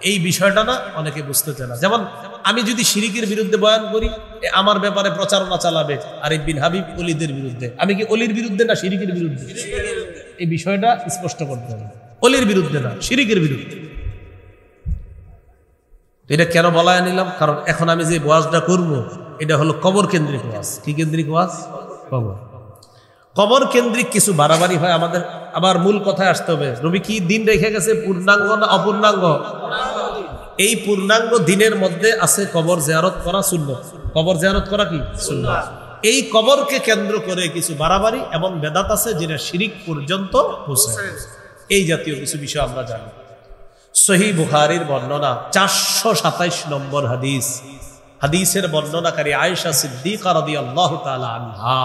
এই বিষয়টা না অনেকে বুঝতে চায় না যেমন আমি যদি শিরিকের বিরুদ্ধে বয়ান করি আমার ব্যাপারে প্রচারণা চালাবে আরিফ বিন হাবিব ওলিদের বিরুদ্ধে আমি কি ওলির বিরুদ্ধে না শিরিকের বিরুদ্ধে এই বিষয়টা স্পষ্ট করতে হবে ওলির বিরুদ্ধে না শিরিকের বিরুদ্ধে এটা কেন বলায় নিলাম কারণ এখন আমি যে ওয়াজটা করব এটা হলো কবর কেন্দ্রিক ওয়াজ কি কেন্দ্রিক ওয়াজ কবর কেন্দ্রিক কিছু বাড়াবাড়ি হয় আমাদের আবার মূল কথায় আসতে হবে নবী কি দিন রেখে গেছে পূর্ণাঙ্গ না অপূর্ণাঙ্গ এই পূর্ণাঙ্গ দিনের মধ্যে আছে কবর জিয়ারত করা সুন্নাত কবর জিয়ারত করা কি সুন্নাত এই কবরকে কেন্দ্র করে কিছু বাড়াবাড়ি এবং বেদাত আছে যেটা শিরিক পর্যন্ত পৌঁছায় এই জাতীয় কিছু বিষয় আমরা জানি সহিহ বুখারীর বর্ণনা 427 নম্বর হাদিস হাদিসের বর্ণনাকারী আয়েশা সিদ্দিকা রাদিয়াল্লাহু তাআলা আনহা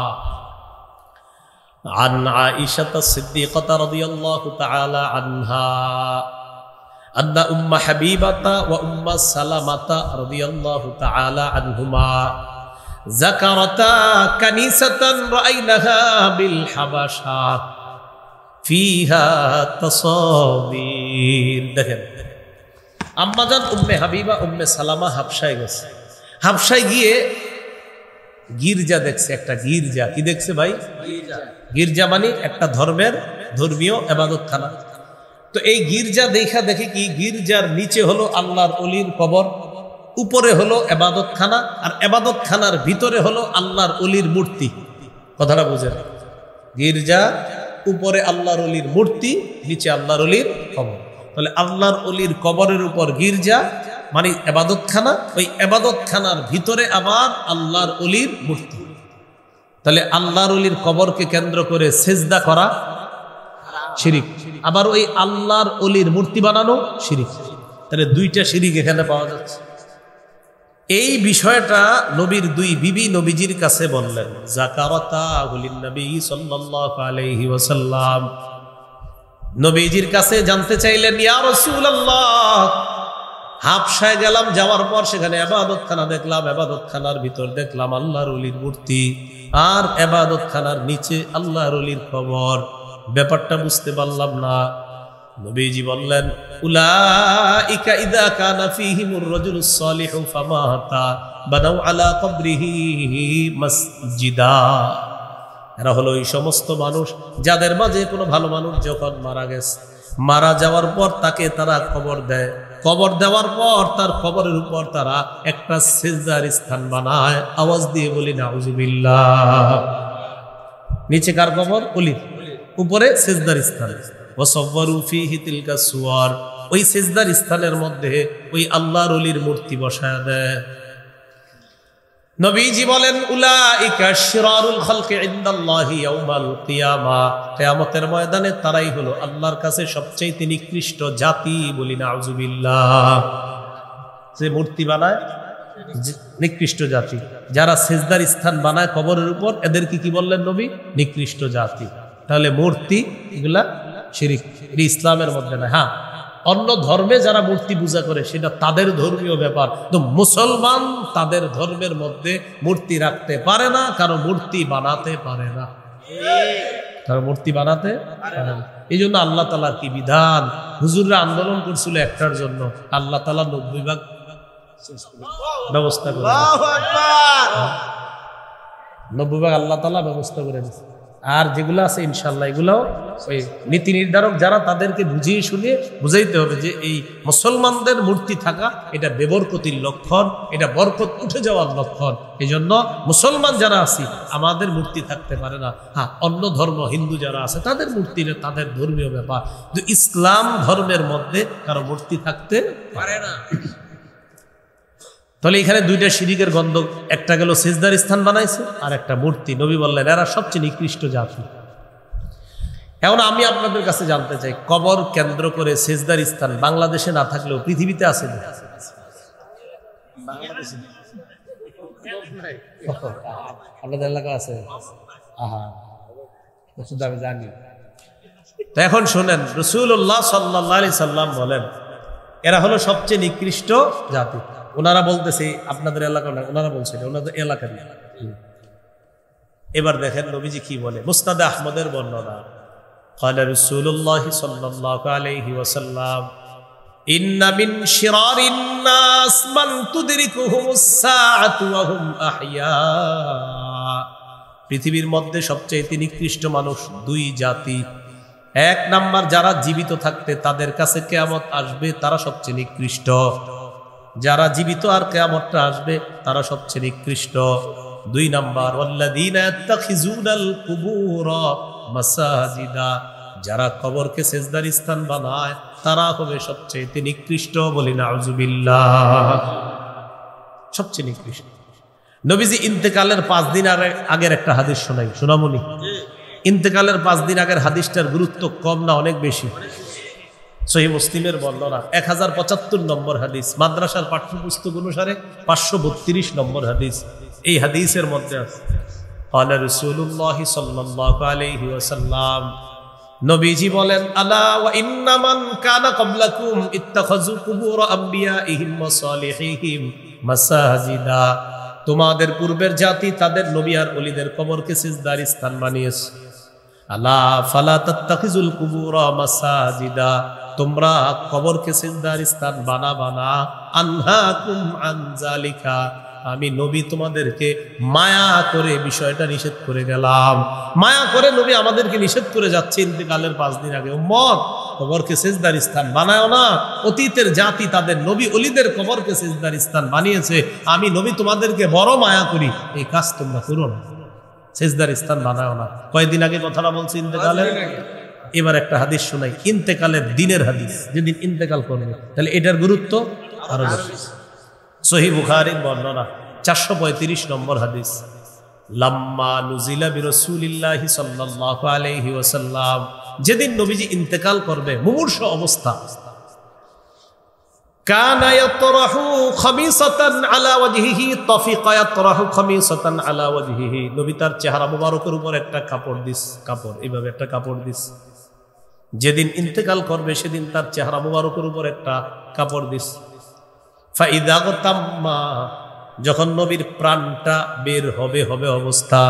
عن عائشة الصديقة رضي الله تعالى عنها أن أم حبيبة وأم سلمة رضي الله تعالى عنهما ذكرتا كنيسة رأيناها بالحبشة فيها تصاوير দেখেন আম্মাজান উম্মে হাবিবা উম্মে সালামা হাবশায় গেছে হাবশায় গিয়ে গির্জা দেখছে একটা গির্জা কি দেখছে ভাই গির্জা মানে একটা ধর্মীয় ইবাদতখানা তো এই গির্জা দেখা দেখে কি গির্জার নিচে হলো আল্লাহর ওলির কবর উপরে হলো ইবাদতখানা আর ইবাদতখানার ভিতরে হলো আল্লাহর ওলির মূর্তি কথাটা বুঝেন গির্জা উপরে আল্লাহর ওলির মূর্তি নিচে আল্লাহর ওলির কবর তাহলে আল্লাহর ওলির কবরের উপর গির্জা মানে ইবাদতখানা ওই ইবাদতখানার ভিতরে আবার আল্লাহর ওলির মূর্তি তাহলে আল্লাহর ওলির কবরকে কেন্দ্র করে সিজদা করা শিরিক আবার ওই আল্লাহর ওলির মূর্তি বানানো শিরিক তাহলে দুইটা শিরিক এখানে পাওয়া যাচ্ছে এই বিষয়টা নবীর দুই বিবি নবীজির কাছে বললেন যাকারাতা লিন নবী সাল্লাল্লাহু আলাইহি ওয়াসাল্লাম নবীজির কাছে জানতে চাইলেন ইয়া রাসূলুল্লাহ হাবশায় গেলাম যাওয়ার পর সেখানে ইবাদতখানা দেখলাম ইবাদতখানার ভিতর দেখলাম আল্লাহর ওলির মূর্তি আর ইবাদতখানার নিচে আল্লাহর ওলির কবর ব্যাপারটা বুঝতে পারলাম না নবীজি বললেন উলাইকা ইযা কানা ফীহিমুর রাজুলুস সালিহু ফামাতা বানাউ আলা কবরিহি মসজিদা এরা হলো এই সমস্ত মানুষ যাদের মাঝে কোনো ভালো মানুষ যখন মারা গেছে মারা যাওয়ার পর তাকে তারা কবর দেয় কবর দেওয়ার পর তার কবরের উপর তারা একটা সিজদার স্থান বানায় আওয়াজ দিয়ে বলি নাউজুবিল্লাহ নিচে কার কবর ওলি উপরে সিজদার স্থান ওয়াসাওয়ারু ফীহি তিলকা সুওয়ার ওই সিজদার স্থানের মধ্যে ওই আল্লাহর ওলির মূর্তি বসায় দেয় নবীজি বলেন উলাইকা শিরারুল খালকি ইনদাল্লাহি ইয়াউমাল কিয়ামা কিয়ামতের ময়দানে তারাই হলো আল্লাহর কাছে সবচেয়ে নিকৃষ্ট জাতি বলি নাউজুবিল্লাহ যে মূর্তি বানায় নিকৃষ্ট জাতি। যারা সেজদার স্থান বানায় কবরের উপর, এদেরকে কি বললেন নবী? নিকৃষ্ট জাতি। তাহলে মূর্তি এগুলা শিরিক, ইসলামের মধ্যে না। হ্যাঁ, অন্য ধর্মে যারা মূর্তি পূজা করে সেটা তাদের ধর্মীয় ব্যাপার, তো মুসলমান তাদের ধর্মের মধ্যে মূর্তি রাখতে পারে না, কারণ মূর্তি বানাতে পারে না, কারণ মূর্তি বানাতে পারে না। এই জন্য আল্লাহ তাআলার কি বিধান, হুজুররা আন্দোলন করছিল একটার জন্য, আল্লাহ তাআলা 90 ভাগ ব্যবস্থা করে, 90 ভাগ আল্লাহ তাআলা ব্যবস্থা করে দিয়েছে। আর যেগুলো আছে ইনশাল্লাহ এগুলাও ওই নীতি নির্ধারক যারা, তাদেরকে বুঝিয়ে শুনিয়ে বুঝাইতে হবে যে এই মুসলমানদের মূর্তি থাকা এটা বেবরকতির লক্ষণ, এটা বরকত উঠে যাওয়ার লক্ষণ। এই জন্য মুসলমান যারা আছি আমাদের মূর্তি থাকতে পারে না। হ্যাঁ, অন্য ধর্ম হিন্দু যারা আছে তাদের মূর্তি, তাদের ধর্মীয় ব্যাপার, কিন্তু ইসলাম ধর্মের মধ্যে কারো মূর্তি থাকতে পারে না। তাহলে এখানে দুইটা শিরিকের গন্ধ, একটা গেল সিজদার স্থান বানাইছে, আর একটা মূর্তি। নবী বললেন এরা সবচেয়ে নিকৃষ্ট জাতি। এখন আমি আপনাদের কাছে জানতে চাই, কবর কেন্দ্র করে সিজদার স্থান বাংলাদেশে না থাকলেও পৃথিবীতে আছে না? আপনাদের এলাকা আছে? আমি জানি। তো এখন শোনেন, রাসূলুল্লাহ সাল্লাল্লাহু আলাইহি সাল্লাম বলেন এরা হলো সবচেয়ে নিকৃষ্ট জাতি। ওনারা বলতেছে আপনাদের এলাকা না, ওনারা বলছে ওনাদের এলাকা না। এবার দেখেন নবীজি কি বলে, মুসনাদে আহমদের বর্ণনা, ক্বালা রাসূলুল্লাহ সাল্লাল্লাহু আলাইহি ওয়াসাল্লাম ইন্না মিন শিরারিন নাস মান তুদরিকুহুমুস সাআতু ওয়া হুম আহইয়া। পৃথিবীর মধ্যে সবচেয়ে নিকৃষ্ট মানুষ দুই জাতি। এক নাম্বার, যারা জীবিত থাকতে তাদের কাছে কিয়ামত আসবে তারা সবচেয়ে নিকৃষ্ট। যারা জীবিত আর কিয়ামতটা আসবে তারা সবচেয়ে নিকৃষ্ট। দুই নাম্বার, ওয়াল্লাযীনা ইয়াত্তাখিযুনাল কুবুরা মাসাজিদা, যারা কবরকে সেজদার স্থান বানায় তারা হবে সবচেয়ে নিকৃষ্ট। বলি নাউযুবিল্লাহ, সবচেয়ে নিকৃষ্ট। নবীজি ইন্তেকালের 5 দিন আগের একটা হাদিস শোনাই, শোনামনি? ইন্তেকালের 5 দিন আগের হাদিসটার গুরুত্ব কম না অনেক বেশি? সহিহ মুসলিমের বর্ণনা 1075 নম্বর হাদিস, মাদ্রাসার পাঠ্যপুস্তক অনুসারে 532 নম্বর হাদিস। এই হাদিসের মধ্যে আছে ক্বালা রাসূলুল্লাহ সাল্লাল্লাহু আলাইহি ওয়াসাল্লাম, নবীজি বলেন আলা ওয়া ইন্না মান কানা ক্বাবলাকুম ইত্তাখাযু কুবুর আমবিয়াইহিম ওয়া সালিহিহিম মাসাজিদা, তোমাদের পূর্বের জাতি তাদের নবী আর ওলিদের কবরকে সিজদার স্থান বানিয়েছে। আলা ফালা তাত্তাখিজুল কুবুরা মাসাজিদা, তোমরা কবরকে সিজদার স্থান বানাবা না। আনহাকুম আন যালিকা, আমি নবী তোমাদেরকে মায়া করে বিষয়টা নিষেধ করে গেলাম। মায়া করে নবী আমাদেরকে নিষেধ করে যাচ্ছে ইন্তেকালের 5 দিন আগে, উম্মত কবরকে সিজদার স্থান বানায়ও না। অতীতের জাতি তাদের নবী ওলিদের কবরকে সিজদার স্থান বানিয়েছে, আমি নবী তোমাদেরকে বড় মায়া করি, এই কাজ তোমরা করো না, সিজদার স্থান বানায়ও না। কয়েকদিন আগে কথাটা বলছি ইন্তেকালের। এবার একটা হাদিস শোনাই, ইন্তেকালের দিনের হাদিস, যেদিন ইন্তেকাল করবে, তাহলে এটার গুরুত্ব আরো বেশি। সহিহ বুখারীর বর্ণনা 435 নম্বর হাদিস, লাম্মা নুজিলা বিরাসূলিল্লাহি সাল্লাল্লাহু আলাইহি ওয়াসাল্লাম, যেদিন নবীজি ইন্তেকাল করবে মুমূর্ষ অবস্থা, কানা ইয়াতরাহু খামিসাতান আলা ওয়াজহিহি, তাফিকা ইয়াতরাহু খামিসাতান আলা ওয়াজহিহি, নবী তার চেহারা মোবারকের উপর একটা কাপড় দিস, কাপড় এইভাবে একটা কাপড় দিস। যেদিন ইন্তেকাল করবে সেদিন তার চেহারা মোবারকের উপর একটা কাপড় দিস। ফাইদা গতাম্মা, যখন নবীর প্রাণটা বের হবে অবস্থা,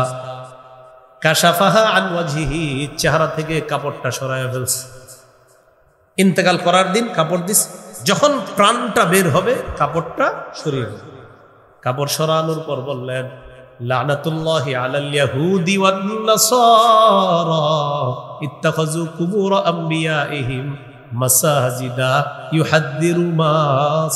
কাশাফাহা আন ওয়াজহিহি, চেহারা থেকে কাপড়টা সরায় ফেলছে। ইন্তেকাল করার দিন কাপড় দিস, যখন প্রাণটা বের হবে কাপড়টা সরিয়ে ফেলছে। কাপড় সরানোর পর বললেন লানাতুল্লাহি আলাল ইয়াহুদি ওয়ান নাসারা ইত্তাখাযু কুবুর আমবিয়াইহিম মাসাজিদা ইউহাদ্দিরু মা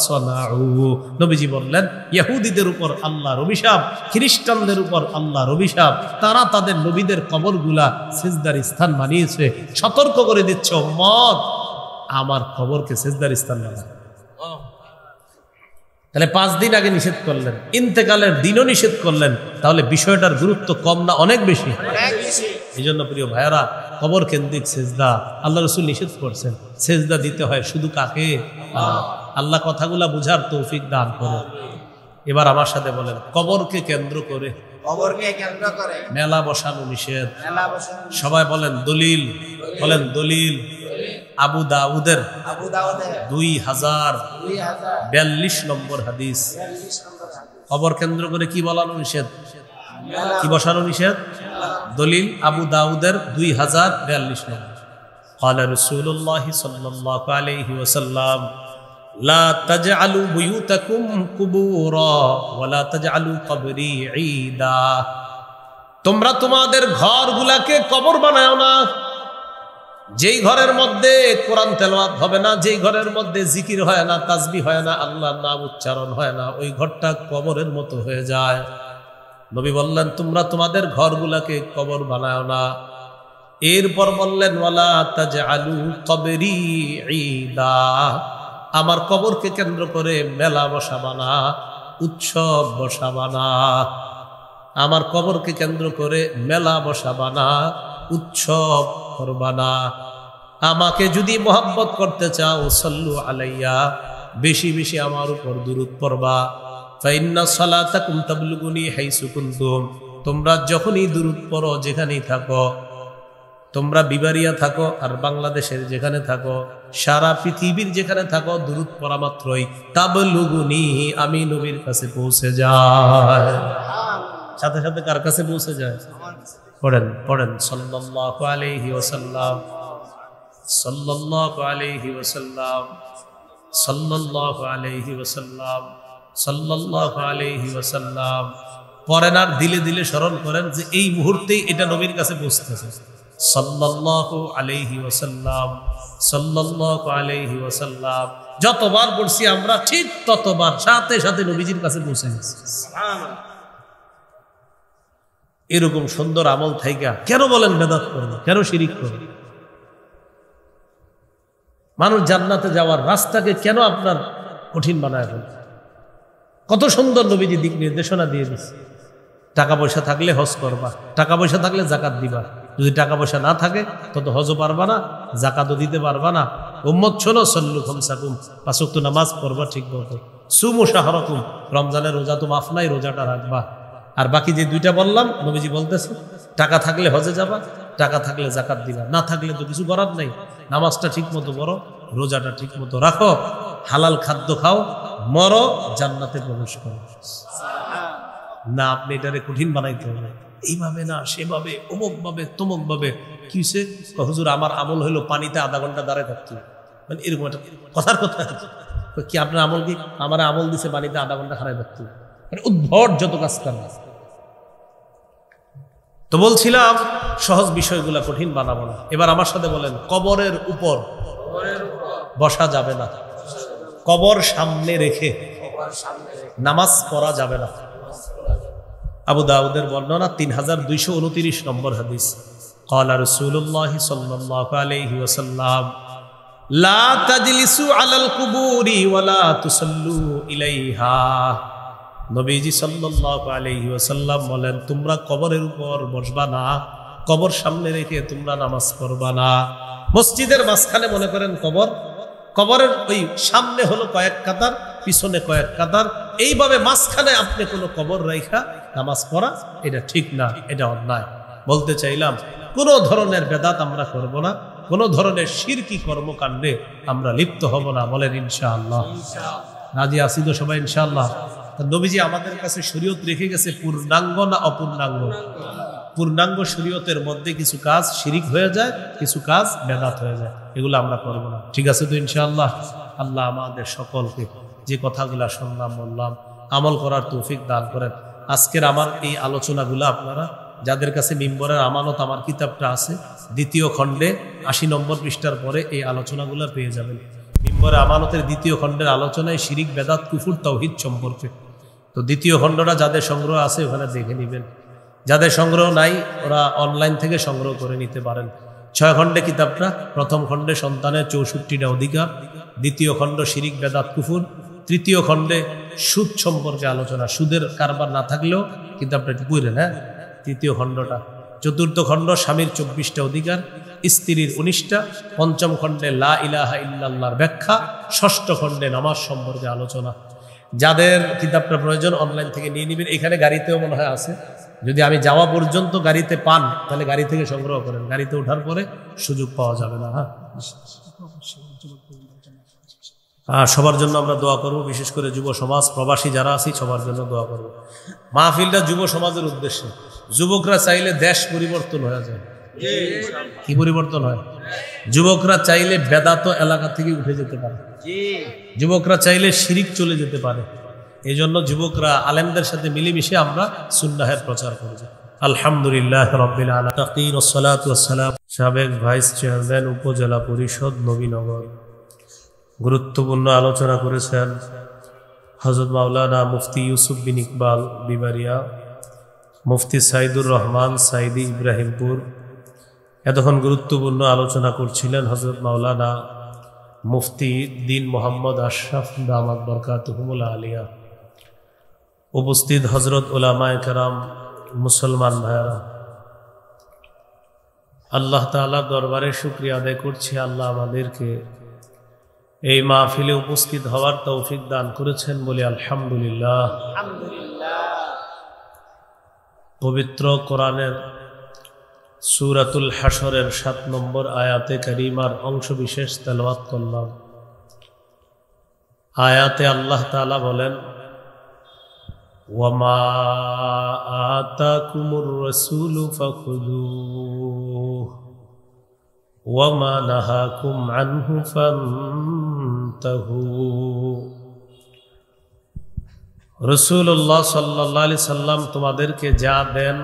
সানাউ। নবীজি বললেন ইহুদিদের উপর আল্লাহর অভিশাপ, খ্রিস্টানদের উপর আল্লাহর অভিশাপ, তারা তাদের নবীদের কবরগুলা সিজদার স্থান বানিয়েছে। সতর্ক করে দিচ্ছে উম্মত, আমার কবরকে সিজদার স্থান বানাও। তাহলে 5 দিন আগে নিষেধ করলেন, ইন্তেকালের দিনও নিষেধ করলেন, তাহলে বিষয়টার গুরুত্ব কম না অনেক বেশি? এই জন্য প্রিয় ভাইয়ারা, কবর কেন্দ্রিক সেজদা আল্লাহ রাসূল নিষেধ করছেন। সেজদা দিতে হয় শুধু কাকে? আল্লাহ কথাগুলা বুঝার তৌফিক দান করো। এবার আমার সাথে বলেন, কবরকে কেন্দ্র করে মেলা বসানো নিষেধ। সবাই বলেন দলিল, বলেন দলিল। আবু দাউদের 2042 নম্বর হাদিস। কবর কেন্দ্র করে কি বলানো নিষেধ, কি বসানো নিষেধ? দলিল আবু দাউদের 2042 নম্বর। قال رسول الله صلى الله عليه وسلم لا تجعلوا بيوتكم قبورا ولا تجعلوا قبري عيدا। তোমরা তোমাদের ঘরগুলাকে কবর বানাও না। যেই ঘরের মধ্যে কোরআন তেলাওয়াত হবে না, যেই ঘরের মধ্যে জিকির হয় না, তাসবিহ হয় না, আল্লাহর নাম উচ্চারণ হয় না, ওই ঘরটা কবরের মতো হয়ে যায়। নবী বললেন তোমরা তোমাদের ঘরগুলাকে কবর বানাও না। এরপর বললেন ওয়ালা তাজআলু কবরি ঈদা, আমার কবরকে কেন্দ্র করে মেলা বসাবা না, উৎসব বসাবা না। আমার কবরকে কেন্দ্র করে মেলা বসাবা না, উৎসব করবা না। আমাকে যদি মোহাব্বত করতে চাও সাল্লু আলাইয়া, বেশি বেশি আমার উপর দুরূদ পড়বা। ফাইন্না সালাতাকুম তাবলুগুনি হাইসু কুনতুম, তোমরা যখনই দুরূদ পড়ো যেখানেই থাকো, তোমরা বিবারিয়া থাকো আর বাংলাদেশের যেখানে থাকো, সারা পৃথিবীর যেখানে থাকো, দুরূদ পড়া মাত্রই তাবলুগুনি, আমি নবীর কাছে পৌঁছে যায়। সাথে সাথে কার কাছে পৌঁছে যায়? পড়েন পড়েন সাল্লাল্লাহু আলাইহি ওয়াসাল্লাম, সাল্লাল্লাহু আলাইহি ওয়াসাল্লাম, সাল্লাল্লাহু আলাইহি ওয়াসাল্লাম, সাল্লাল্লাহু আলাইহি ওয়াসাল্লাম। পড়েন আর দিলে দিলে স্মরণ করেন যে এই মুহূর্তেই এটা নবীর কাছে পৌঁছতেছে। সাল্লাল্লাহু আলাইহি ওয়াসাল্লাম, সাল্লাল্লাহু আলাইহি ওয়াসাল্লাম। যতবার পড়ছি আমরা ঠিক ততবার সাথে সাথে নবীজির কাছে পৌঁছে গেছি। সুবহানাল্লাহ। এরকম সুন্দর আমল থাইকা কেন বলেন বেদাত করবে, কেন শিরিক করবে? মানুষ জান্নাতে যাওয়ার রাস্তাকে কেন আপনার কঠিন বানায় ফেলবে? কত সুন্দর নবীজি দিক নির্দেশনা দিয়ে দিচ্ছে। টাকা পয়সা থাকলে হজ করবা, টাকা পয়সা থাকলে জাকাত দিবা। যদি টাকা পয়সা না থাকে তত হজও পারবা না, জাকাতও দিতে পারবা না। উম্মত শোনো, সল্লু খামসাকুম, 5 ওয়াক্ত নামাজ পড়বা ঠিক মতো। সুমু শাহরাকুম, রমজানের রোজা তো মাফ নাই, রোজাটা রাখবা। আর বাকি যে দুইটা বললাম নবীজি বলতেছে, টাকা থাকলে হজে যাবা, টাকা থাকলে জাকাত দিবা, না থাকলে তো কিছু করার নাই। নামাজটা ঠিক মতো পড়ো, রোজাটা ঠিক মতো রাখো, হালাল খাদ্য খাও, মরো, জান্নাতে প্রবেশ করো। না আপনি এটারে কঠিন বানাইতে হবে, এইভাবে না সেভাবে, অমুক ভাবে তমুক ভাবে। কি হয়েছে? হুজুর আমার আমল হইলো পানিতে আধা ঘন্টা দাঁড়ায় থাকতে, মানে এরকম একটা কথার কথা কি? আপনার আমল কি? আমার আমল দিছে পানিতে আধা ঘন্টা খাড়ায় থাকতে, মানে উদ্ভট যত কাজ করা। তো বলছিলাম সহজ বিষয়গুলা কঠিন বানাবো না। এবার আমার সাথে বলেন, কবরের উপর বসা যাবে না, কবর সামনে রেখে নামাজ পড়া যাবে না। আবু দাউদের বর্ণনা 3229 নম্বর হাদিস। قال رسول الله صلى الله عليه وسلم لا تجلسوا على القبور ولا تصلوا إليها। নবীজি সাল্লাল্লাহু আলাইহি ওয়াসাল্লাম বলেন, তোমরা কবরের উপর বসবা না, কবর সামনে রেখে তোমরা নামাজ পড়বা না। মসজিদের মাঝখানে মনে করেন কবর, কবরের ওই সামনে হলো কয়েক কাতার, পিছনে কয়েক কাতার, এইভাবে মাঝখানে আপনি কোনো কবর রাইখা নামাজ পড়া, এটা ঠিক না, এটা অন্যায়। বলতে চাইলাম কোনো ধরনের বেদাত আমরা করব না, কোনো ধরনের শিরকি কর্মকাণ্ডে আমরা লিপ্ত হব না। বলেন ইনশাআল্লাহ। রাজি আছি তো সবাই ইনশাআল্লাহ? নবীজি আমাদের কাছে শরীয়ত রেখে গেছে পূর্ণাঙ্গ না অপূর্ণাঙ্গ? পূর্ণাঙ্গ শরীয়তের মধ্যে কিছু কাজ শিরিক হয়ে যায়, কিছু কাজ বেদাত হয়ে যায়, এগুলো আমরা করব না। ঠিক আছে তো ইনশাআল্লাহ? আল্লাহ আমাদের সকলকে যে কথাগুলা শুনলাম বললাম আমল করার তৌফিক দান করেন। আজকের আমার এই আলোচনাগুলো আপনারা যাদের কাছে মিম্বরের আমানত আমার কিতাবটা আছে, 2য় খণ্ডে 80 নম্বর পৃষ্ঠার পরে এই আলোচনাগুলো পেয়ে যাবেন। মিম্বরের আমানতের 2য় খণ্ডের আলোচনায় শিরিক, বেদাত, কুফর, তাওহীদ সম্পর্কে। তো 2য় খণ্ডটা যাদের সংগ্রহ আছে ওখানে দেখে নেবেন, যাদের সংগ্রহ নাই ওরা অনলাইন থেকে সংগ্রহ করে নিতে পারেন। 6 খণ্ডে কিতাবটা, 1ম খণ্ডে সন্তানের 64টা অধিকার, 2য় খণ্ড শিরিক, বেদাত, কুফর, 3য় খণ্ডে সুদ সম্পর্কে আলোচনা, সুদের কারবার না থাকলেও কিতাবটা একটু পড়েন। হ্যাঁ, 3য় খণ্ডটা। 4র্থ খণ্ড স্বামীর 24টা অধিকার, স্ত্রীর 19টা, 5ম খণ্ডে লা ইলাহা ইল্লাল্লাহর ব্যাখ্যা, 6ষ্ঠ খণ্ডে নামাজ সম্পর্কে আলোচনা। যাদের কিতাবটা প্রয়োজন অনলাইন থেকে নিয়ে নেবেন, এখানে গাড়িতেও মনে হয় আছে। যদি আমি যাওয়া পর্যন্ত গাড়িতে পান তাহলে গাড়ি থেকে সংগ্রহ করেন, গাড়িতে ওঠার পরে সুযোগ পাওয়া যাবে না। হ্যাঁ, সবার জন্য আমরা দোয়া করব, বিশেষ করে যুব সমাজ, প্রবাসী যারা আছি সবার জন্য দোয়া করব। মাহফিলটা যুব সমাজের উদ্দেশ্যে। যুবকরা চাইলে দেশ পরিবর্তন হয়ে যায়। কি পরিবর্তন হয়? যুবকরা চাইলে বেদাত এলাকা থেকে উঠে যেতে পারে, যুবকরা চাইলে শিরিক চলে যেতে পারে। এই জন্য যুবকরা আলেমদের সাথে মিলেমিশে আমরা সুন্নাহের প্রচার করব। আলহামদুলিল্লাহ রাব্বিল আলামিন ওয়াস সালাতু ওয়াস সালাম। সাবেক ভাইস চেয়ারম্যান উপজেলা পরিষদ নবীনগর গুরুত্বপূর্ণ আলোচনা করেছেন হযরত মাওলানা মুফতি ইউসুফ বিন ইকবাল বিবারিয়া, মুফতি সাইদুর রহমান সাইদি ইব্রাহিমপুর। এতক্ষণ গুরুত্বপূর্ণ আলোচনা করছিলেন হযরত মাওলানা মুফতি দ্বীন মোহাম্মদ আশরাফ দামাত বরকাতুহুমুল আলিয়া। উপস্থিত হযরত উলামায়ে কেরাম, মুসলমান ভাইরা, আল্লাহ তাআলার দরবারে শুকরিয়া আদায় করছি। আল্লাহ আমাদেরকে এই মাহফিলে উপস্থিত হওয়ার তৌফিক দান করেছেন বলে আলহামদুলিল্লাহ। পবিত্র কোরআনের সূরাতুল হাশরের 7 নম্বর আয়াতে কারিমার অংশ বিশেষ তেলাওয়াত করলাম। আয়াতে আল্লাহ তাআলা বলেন, ওয়ামা আতাকুমুর রাসূলু ফাখুযুহু ওয়ামা নাহাকুম আনহু ফান্তাহু। রাসূলুল্লাহ সাল্লাল্লাহু আলাইহি সাল্লাম তোমাদেরকে যা দেন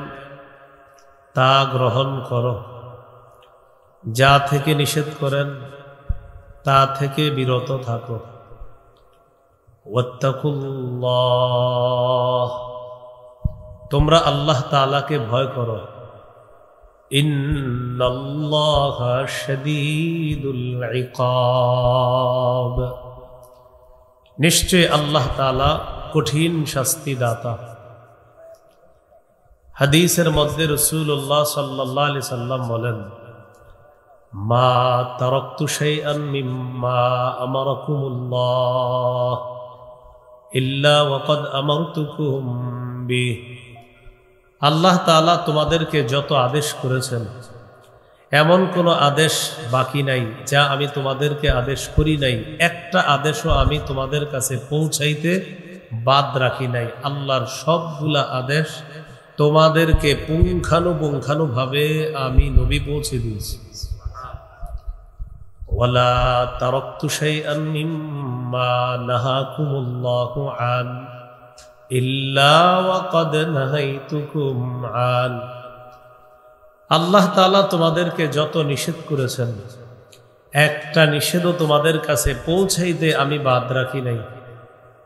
তা গ্রহণ করো, যা থেকে নিষেধ করেন তা থেকে বিরত থাকো। ওয়াত্তাকুল্লাহ, তোমরা আল্লাহ তাআলাকে ভয় করো। ইন্নাল্লাহা শাদীদুল ইকাব, নিশ্চয় আল্লাহ তাআলা কঠিন শাস্তিদাতা। হাদিসের মধ্যে রাসূলুল্লাহ সাল্লাল্লাহু আলাইহি সাল্লাম বলেন, মা তারাকতু শাইআন মিম্মা আমারাকুমুল্লাহ ইল্লা ওয়াকাদ আমারতুকুম বিহি। আল্লাহ তাআলা তোমাদেরকে যত আদেশ করেছেন এমন কোনো আদেশ বাকি নাই যা আমি তোমাদেরকে আদেশ করি নাই, একটা আদেশও আমি তোমাদের কাছে পৌঁছাইতে বাদ রাখি নাই। আল্লাহর সবগুলা আদেশ তোমাদেরকে পুঙ্খানুপুঙ্খানুভাবে আমি নবী পৌঁছে দিয়েছি। ওয়ালা তারাকতু শাইআন মিম্মা নাহাকুমুল্লাহু আন ইল্লা ওয়াকাদ নাহাইতুকুম আন। আল্লাহ তাআলা তোমাদেরকে যত নিষেধ করেছেন একটা নিষেধও তোমাদের কাছে পৌঁছাইতে আমি বাদ রাখি নাই।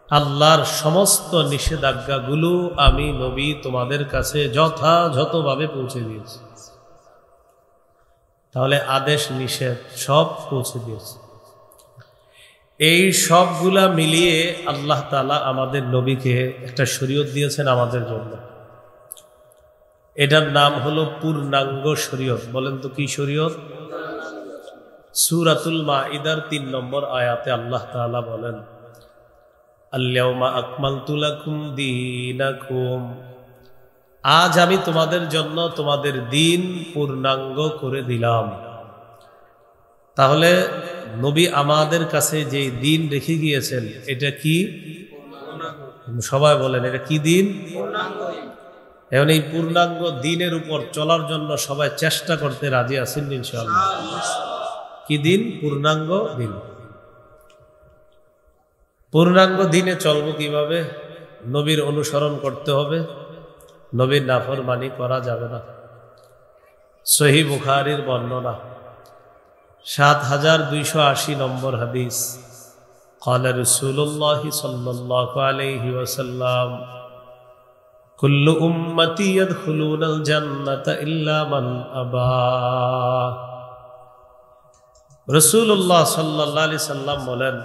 আল্লাহর সমস্ত নিষেধাজ্ঞাগুলো আমি নবী তোমাদের কাছে যথাযথভাবে পৌঁছে দিয়েছি। তাহলে আদেশ নিষেধ সব পৌঁছে দিয়েছে। এই সবগুলা মিলিয়ে আল্লাহ তাআলা আমাদের নবীকে একটা শরীয়ত দিয়েছেন আমাদের জন্য। এটার নাম হলো পূর্ণাঙ্গ শরীয়ত। বলেন তো কি শরীয়ত? সূরাতুল মাঈদার 3 নম্বর আয়াতে আল্লাহ তাআলা বলেন, আল-ইয়াওমা আকমালতু লাকুম দীনাকুম, আজ আমি তোমাদের জন্য তোমাদের দিন পূর্ণাঙ্গ করে দিলাম। তাহলে নবী আমাদের কাছে যে দিন রেখে গিয়েছেন এটা কি? সবাই বলেন এটা কি দিন? এখন এই পূর্ণাঙ্গ দিনের উপর চলার জন্য সবাই চেষ্টা করতে রাজি আছেন ইনশাআল্লাহ? কি দিন? পূর্ণাঙ্গ দিন। পূর্ণাঙ্গ দিনে চলবো কিভাবে? নবীর অনুসরণ করতে হবে, নবীর নাফরমানি করা যাবে না। সহিহ বুখারীর বর্ণনা ৭২৮০ নম্বর হাদিস, ক্বালা রাসূলুল্লাহ সাল্লাল্লাহু আলাইহি ওয়াসাল্লাম, কুল্লু উম্মতি ইয়াদখুলুনাল জান্নাতা ইল্লা মান আবা। রাসূলুল্লাহ সাল্লাল্লাহু আলাইহি সাল্লাম বলেন,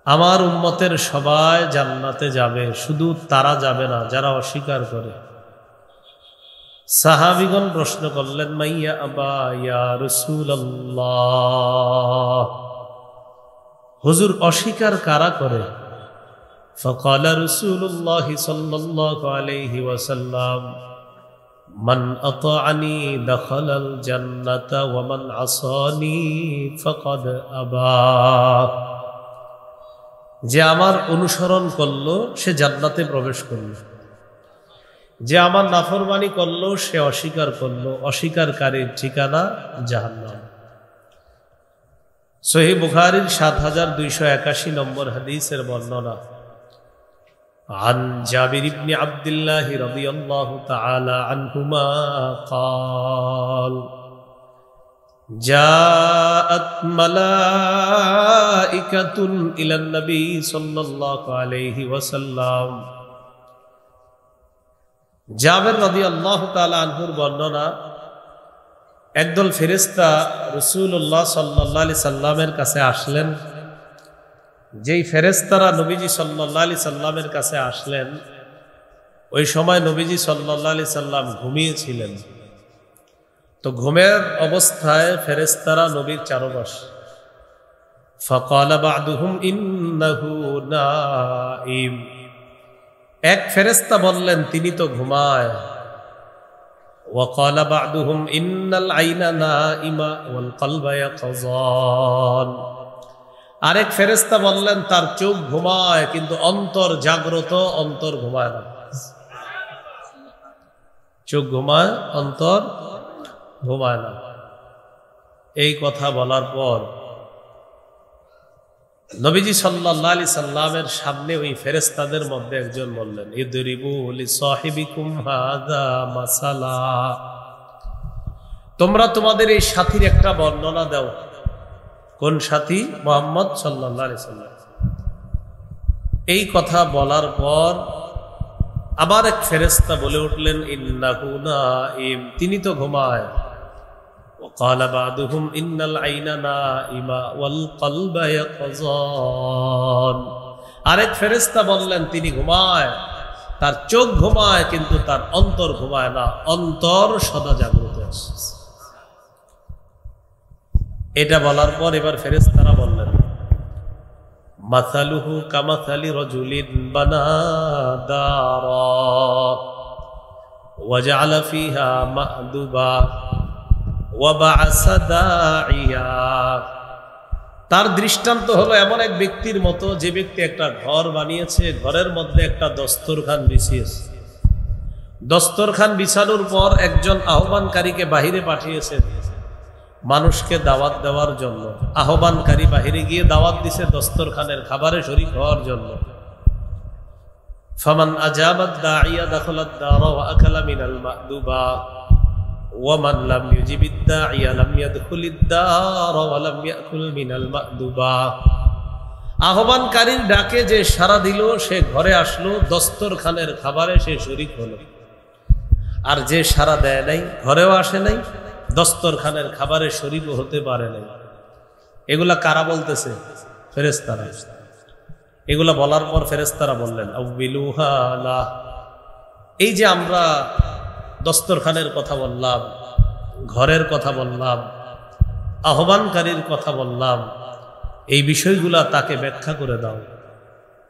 আমার উম্মতের সবাই জান্নাতে যাবে, শুধু তারা যাবে না যারা অস্বীকার করে। সাহাবীগণ প্রশ্ন করলেন, মাইয়া আবা ইয়া রাসূলুল্লাহ, হুজুর অস্বীকার কারা করে? فقال رسول الله صلى الله عليه وسلم من أطاعني دخل الجنة ومن عصاني فقد أبى যে আমার অনুসরণ করলো সে জান্নাতে প্রবেশ করলো, যে আমার নাফরমানি করলো সে অস্বীকার করলো, অস্বীকারীর ঠিকানা জাহান্নাম। সহিহ বুখারীর ৭২৮১ নম্বর হাদিসের বর্ণনা। عن جابر بن عبد الله رضي الله تعالى عنهما قال جاءت ملائكة إلى النبي صلى الله عليه وسلم। জাবের রাদিয়াল্লাহু তাআলা আনহুর বর্ণনা, একদল ফেরেশতা রাসূলুল্লাহ সাল্লাল্লাহু আলাইহি সাল্লামের কাছে আসলেন। যেই ফেরেশতারা নবীজি সাল্লাল্লাহু আলাইহি সাল্লামের কাছে আসলেন, ওই সময় নবীজি সাল্লাল্লাহু আলাইহি সাল্লাম ঘুমিয়েছিলেন। তো ঘুমের অবস্থায় ফেরেশতারা নবীর চারপাশে। ফাকালা বা'দুহুম ইন্নাহু নাঈম। এক ফেরেশতা বললেন তিনি তো ঘুমায়। ওয়াকালা বা'দুহুম ইন্নাল আইনা নাঈমা ওয়াল কলবা ইয়াকযান। আরেক ফেরেশতা বললেন তার চোখ ঘুমায় কিন্তু অন্তর জাগ্রত, অন্তর ঘুমায় না। চোখ ঘুমায়, অন্তর ঘুমায় না। এই কথা বলার পর নবীজি সাল্লাল্লাহু আলাইহি সাল্লামের সামনে ওই ফেরেশতাদের মধ্যে একজন বললেন, ইদরিবু লিসাহিবিকুম হাযা মাসালা। তোমরা তোমাদের এই সাথীর একটা বর্ণনা দাও। কোন সাথী? মুহাম্মদ সাল্লাল্লাহু আলাইহি সাল্লাম। এই কথা বলার পর আবার এক ফেরেশতা বলে উঠলেন, ইন্নাহু নাঈম, তিনি তো ঘুমায়। وقال بعضهم إن العين نائمة والقلب يقظان। আরেক ফেরেশতা বললেন তিনি ঘুমায়, তার চোখ ঘুমায় কিন্তু তার অন্তর ঘুমায় না, অন্তর সদা জাগ্রত আছে। এটা বলার পর এবার ফেরেশতারা বললেন, মাসালুহু কামাসালি রাজুলিন বানা দারা ওয়াজআলা ফিহা মা'দুবা ওয়াবা'আসা দাঈয়া। তার দৃষ্টান্ত হলো এমন এক ব্যক্তির মতো, যে ব্যক্তি একটা ঘর বানিয়েছে, ঘরের মধ্যে একটা দস্তরখান বিছিয়েছে। দস্তরখান বিছানোর পর একজন আহ্বানকারীকে বাহিরে পাঠিয়েছেন মানুষকে দাওয়াত দেওয়ার জন্য। আহ্বানকারী বাহিরে গিয়ে দাওয়াত দিছে দস্তরখানের খাবারে শরীক হওয়ার জন্য। ফামান আজাবাদ দাঈয়া দাখালাদ দারা ওয়া আকালা মিনাল মা'দুবা ওয়ামান লাম ইউজিবিদ দাঈয়া লাম ইয়াদখুলিদ দারা ওয়া লাম ইয়াকুল মিনাল মা'দুবা। আহ্বানকারীর ডাকে যে সাড়া দিল সে ঘরে আসলো, দস্তরখানের খাবারে সে শরীক হলো। আর যে সাড়া দেয় নাই, ঘরেও আসে নাই, দস্তরখানের খাবারে শরীকও হতে পারে নাই। এগুলা কারা বলতেছে? ফেরেশতারা। এগুলা বলার পর ফেরেশতারা বললেন, আউবিলুহা লা। এই যে আমরা দস্তরখানের কথা বললাম, ঘরের কথা বললাম, আহ্বানকারীর কথা বললাম, এই বিষয়গুলা তাকে ব্যাখ্যা করে দাও।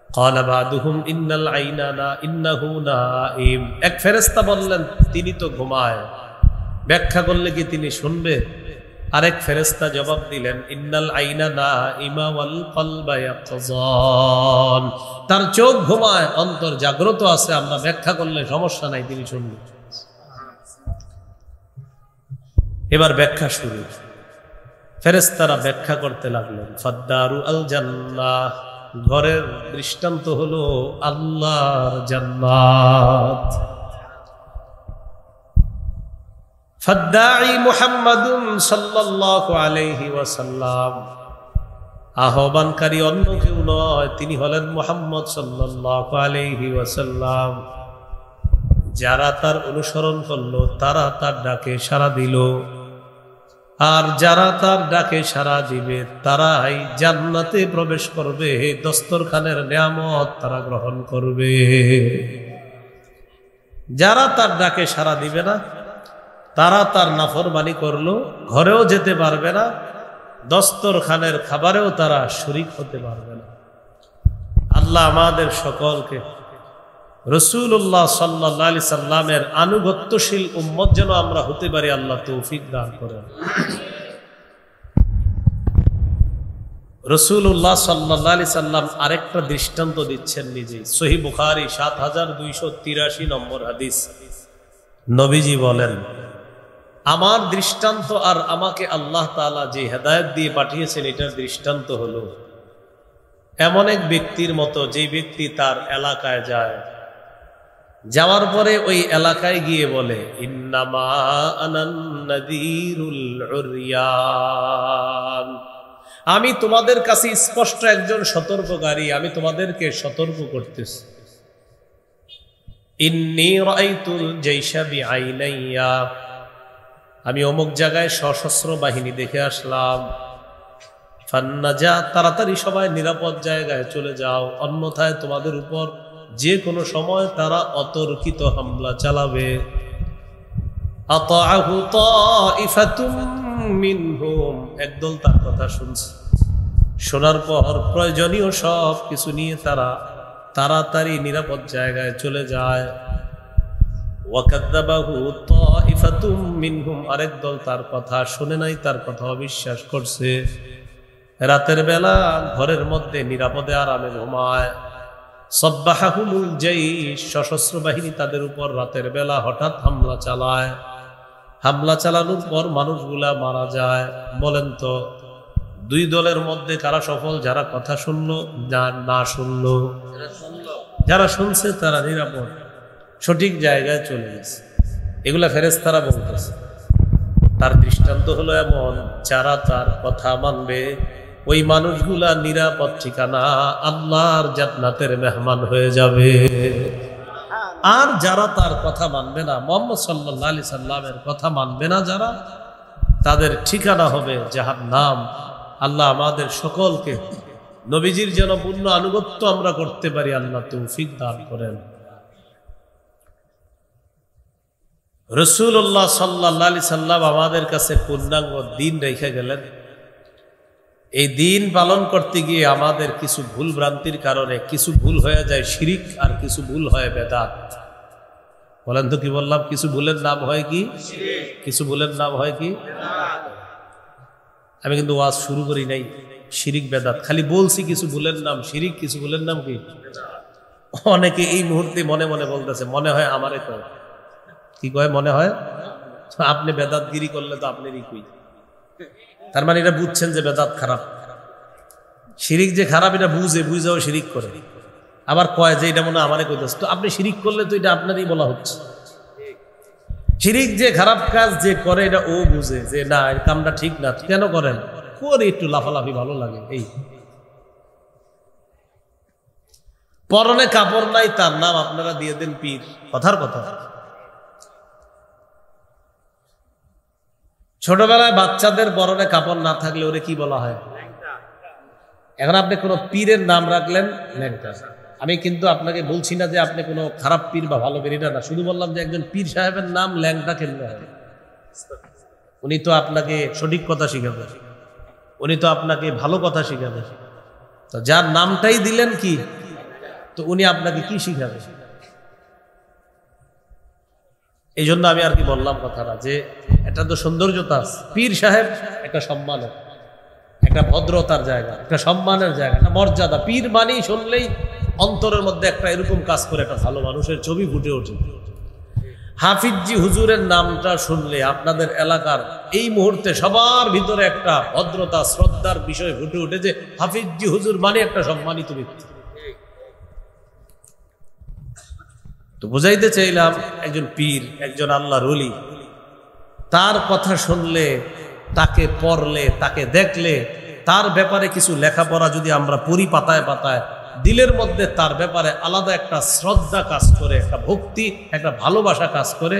ক্বালা বা'দুহুম ইন্নাল আইনা ইন্নাহু নাঈম। এক ফেরেশতা বললেন তিনি তো ঘুমায়, ব্যাখ্যা করলে কি তিনি শুনবে? আরেক ফেরেশতা জবাব দিলেন, ইন্নাল আইনা নাঈমা ওয়াল কলবা ইয়াকযান। তার চোখ ঘুমায়, অন্তর জাগ্রত আছে, আমরা ব্যাখ্যা করলে সমস্যা নাই, তিনি শুনবেন। এবার ব্যাখ্যা শুরু। ফেরেশতারা ব্যাখ্যা করতে লাগলেন, ফাদ্দারু আল জান্নাহ। ঘরের দৃষ্টান্ত হলো আল্লাহর জান্নাত। ফাদ্দাঈ মুহাম্মাদুন সাল্লাল্লাহু আলাইহি ওয়াসাল্লাম। আহ্বানকারী অন্য কেউ নয়, তিনি হলেন মুহাম্মদ সাল্লাল্লাহু আলাইহি ওয়াসাল্লাম। যারা তার অনুসরণ করলো তারা তার ডাকে সাড়া দিল, আর যারা তার ডাকে সাড়া দিবে তারাই জান্নাতে প্রবেশ করবে, দস্তরখানের নিয়ামত তারা গ্রহণ করবে। যারা তার ডাকে সাড়া দিবে না, তারা তার নাফরমানি করলো, ঘরেও যেতে পারবে না, দস্তরখানের খাবারেও তারা শরীক হতে পারবে না। আল্লাহ আমাদের সকলকে রাসূলুল্লাহ সাল্লাল্লাহু আলাইহি সাল্লামের আনুগত্যশীল উম্মত যেন আমরা হতে পারি, আল্লাহ তৌফিক দান করেন। রাসূলুল্লাহ সাল্লাল্লাহু আলাইহি সাল্লাম আরেকটা দৃষ্টান্ত দিচ্ছেন নিজেই। সহিহ বুখারী ৭২৮৩ নম্বর হাদিস। নবীজি বলেন, আমার দৃষ্টান্ত আর আমাকে আল্লাহ তাআলা যে হেদায়েত দিয়ে পাঠিয়েছেন এটার দৃষ্টান্ত হলো এমন এক ব্যক্তির মতো, যে ব্যক্তি তার এলাকায় যায়, যাওয়ার পরে ওই এলাকায় গিয়ে বলে, ইন্নামা আনান নাযীরুল উরয়ান, আমি তোমাদের কাছে স্পষ্ট একজন সতর্ককারী, আমি তোমাদেরকে সতর্ক করতেছি। ইন্নী রাআইতুল জাইশা বিআইনাইয়া, আমি অমুক জায়গায় সশস্ত্র বাহিনী দেখে আসলাম। ফান্নাজা, তাড়াতাড়ি সবাই নিরাপদ জায়গায় চলে যাও, অন্যথায় তোমাদের উপর যে কোনো সময় তারা অতর্কিত হামলা চালাবে। আতাআহু তাইফাতুম মিনহুম, একদল তার কথা শুনছে, শোনার পর প্রয়োজনীয় সব কিছু নিয়ে তারা তাড়াতাড়ি নিরাপদ জায়গায় চলে যায়। ওয়াকাযাবাহু তাইফাতুম মিনহুম, আরেক দল তার কথা শুনে নাই, তার কথা অবিশ্বাস করছে। রাতের বেলা ঘরের মধ্যে নিরাপদে আরামে ঘুমায়। সাব্বাহাহুমুল জাইশ, সশস্ত্র বাহিনী তাদের উপর রাতের বেলা হঠাৎ হামলা চালায়। হামলা চালানোর পর মানুষগুলা মারা যায়। বলেন তো, দুই দলের মধ্যে কারা সফল? যারা কথা শুনলো না শুনলো? যারা শুনছে তারা নিরাপদ, সঠিক জায়গায় চলে গেছে। এগুলা ফেরেশতারা বলতেছে। তার দৃষ্টান্ত হলো এমন, যারা তার কথা মানবে ওই মানুষগুলা নিরাপদ ঠিকানা, আল্লাহর জান্নাতের মেহমান হয়ে যাবে। আর যারা তার কথা মানবে না, মুহাম্মদ সাল্লাল্লাহু আলাইহি সাল্লামের কথা মানবে না যারা, তাদের ঠিকানা হবে জাহান্নাম। আল্লাহ আমাদের সকলকে নবীজির যেন পূর্ণ আনুগত্য আমরা করতে পারি, আল্লাহ তৌফিক দান করেন। রাসূলুল্লাহ সাল্লাল্লাহু আলাইহি সাল্লাম আমাদের কাছে পূর্ণাঙ্গ দিন রেখে গেলেন। এই দিন পালন করতে গিয়ে আমাদের কিছু ভুল ভ্রান্তির কারণে কিছু ভুল হয়ে যায় শিরিক, আর কিছু ভুল হয় বেদাত। বলেন তো কি বললাম? কিছু ভুলের নাম হয় কি শিরিক, কিছু ভুলের নাম হয় কি বেদাত। আমি কিন্তু ওয়াজ শুরু করি নাই শিরিক বেদাত, খালি বলছি কিছু ভুলের নাম শিরিক, কিছু ভুলের নাম কি বেদাত। অনেকে এই মুহূর্তে মনে মনে বলতেছে, মনে হয় আমারে কয়। কি কয়? মনে হয় আপনি বেদাতগিরি করলে তো আপনারই কই। তার মানে এটা বুঝছেন যে বেদাত খারাপ, শিরিক যে খারাপ এটা বুঝেও শিরিক করে। আবার কয় যে এটা মনে হয় আমারে কইতেছে, তো আপনি শিরিক করলে তো এটা আপনারই বলা হচ্ছে। শিরিক যে খারাপ কাজ যে করে এটা ও বুঝে যে না, এই কামটা ঠিক না, কেন করেন? করে একটু লাফালাফি ভালো লাগে। এই পরনে কাপড় নাই, তার নাম আপনারা দিয়ে দেন পীর। কথার কথা। ছোটবেলায় বাচ্চাদের পরনে কাপড় না থাকলে ওরে কি বলা হয়? এখন আপনি কোনো পীরের নাম রাখলেন ল্যাংটা। আমি কিন্তু আপনাকে বলছি না যে আপনি কোনো খারাপ পীর বা ভালো পীর, এটা না। শুধু বললাম যে একজন পীর সাহেবের নাম ল্যাংটা কেন হয়? উনি তো আপনাকে সঠিক কথা শিখাবে, উনি তো আপনাকে ভালো কথা শিখাবে। তো যার নামটাই দিলেন কি, তো উনি আপনাকে কি শিখাবে? এই জন্য আমি আর কি বললাম কথাটা, যে এটা তো সৌন্দর্যতা। পীর সাহেব একটা সম্মানের, একটা ভদ্রতার জায়গা, একটা সম্মানের জায়গা, একটা মর্যাদা। পীর মানেই শুনলেই অন্তরের মধ্যে একটা এরকম কাজ করে, একটা ভালো মানুষের ছবি ফুটে ওঠে। হাফিজজি হুজুরের নামটা শুনলে আপনাদের এলাকার এই মুহূর্তে সবার ভিতরে একটা ভদ্রতা, শ্রদ্ধার বিষয় ফুটে উঠে, যে হাফিজজি হুজুর মানে একটা সম্মানিত ব্যক্তি। তো বুঝাইতে চাইলাম, একজন পীর, একজন আল্লাহর ওলি, তার কথা শুনলে, তাকে পড়লে, তাকে দেখলে, তার ব্যাপারে কিছু লেখাপড়া যদি আমরা পড়ি পাতায় পাতায়, দিলের মধ্যে তার ব্যাপারে আলাদা একটা শ্রদ্ধা কাজ করে, একটা ভক্তি, একটা ভালোবাসা কাজ করে।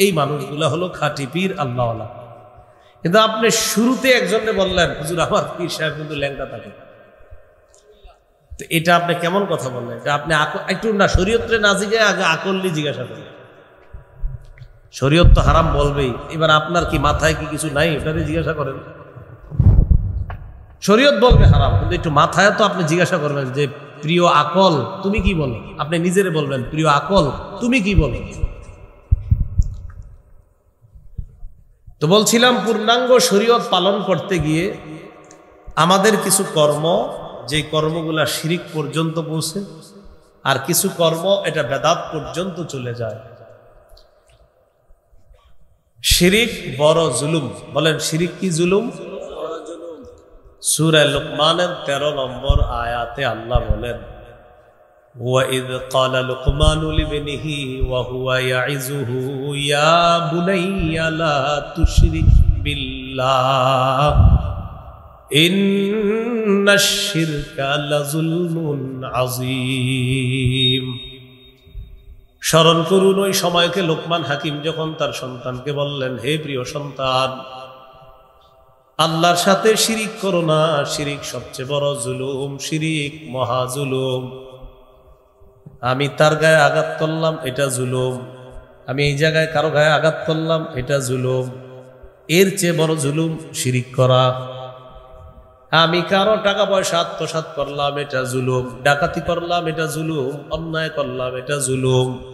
এই মানুষগুলো হলো খাঁটি পীর, আল্লাহওয়ালা। কিন্তু আপনি শুরুতে একজনকে বললেন, হুজুর আমার পীর সাহেব কিন্তু ল্যাংটা থাকে, তো এটা আপনি কেমন কথা বললেন? এটা আপনি একটু না শরীয়তে না জিজ্ঞাসা, আগে আকললি জিজ্ঞাসা করেন। শরীয়ত তো হারাম বলবেই, এবার আপনার কি মাথায় কি কিছু নাই, ওটাতে জিজ্ঞাসা করেন। শরীয়ত বলবে হারাম, কিন্তু একটু মাথায় তো আপনি জিজ্ঞাসা করবেন যে প্রিয় আকল তুমি কি বলো? আপনি নিজেরে বলবেন, প্রিয় আকল তুমি কি বলো? তো বলছিলাম, পূর্ণাঙ্গ শরীয়ত পালন করতে গিয়ে আমাদের কিছু কর্ম, যে কর্মগুলা শিরিক পর্যন্ত পৌঁছে, আর কিছু কর্ম এটা বেদাত পর্যন্ত চলে যায়। শিরিক বড় জুলুম। বলেন, শিরিক কি জুলুম? সূরা লুকমানের 13 নম্বর আয়াতে আল্লাহ বলেন, وَإِذْ قَالَ لُقْمَانُ لِابْنِهِ وَهُوَ يَعِظُهُ يَا بُنَيَّ لَا تُشْرِكْ بِاللَّهِ إِنَّ الشِّرْكَ لَظُلْمٌ عَظِيمٌ। স্মরণ করুন ওই সময়কে লোকমান হাকিম যখন তার সন্তানকে বললেন, হে প্রিয় সন্তান, আল্লাহর সাথে শিরিক করো না, শিরিক সবচেয়ে বড় জুলুম, শিরিক মহা জুলুম। আমি তার গায়ে আঘাত করলাম, এটা জুলুম। আমি এই জায়গায় কারো গায়ে আঘাত করলাম, এটা জুলুম। এর চেয়ে বড় জুলুম শিরিক করা। আমি কারো টাকা পয়সা আত্মসাৎ করলাম, এটা জুলুম। ডাকাতি করলাম, এটা জুলুম। অন্যায় করলাম, এটা জুলুম।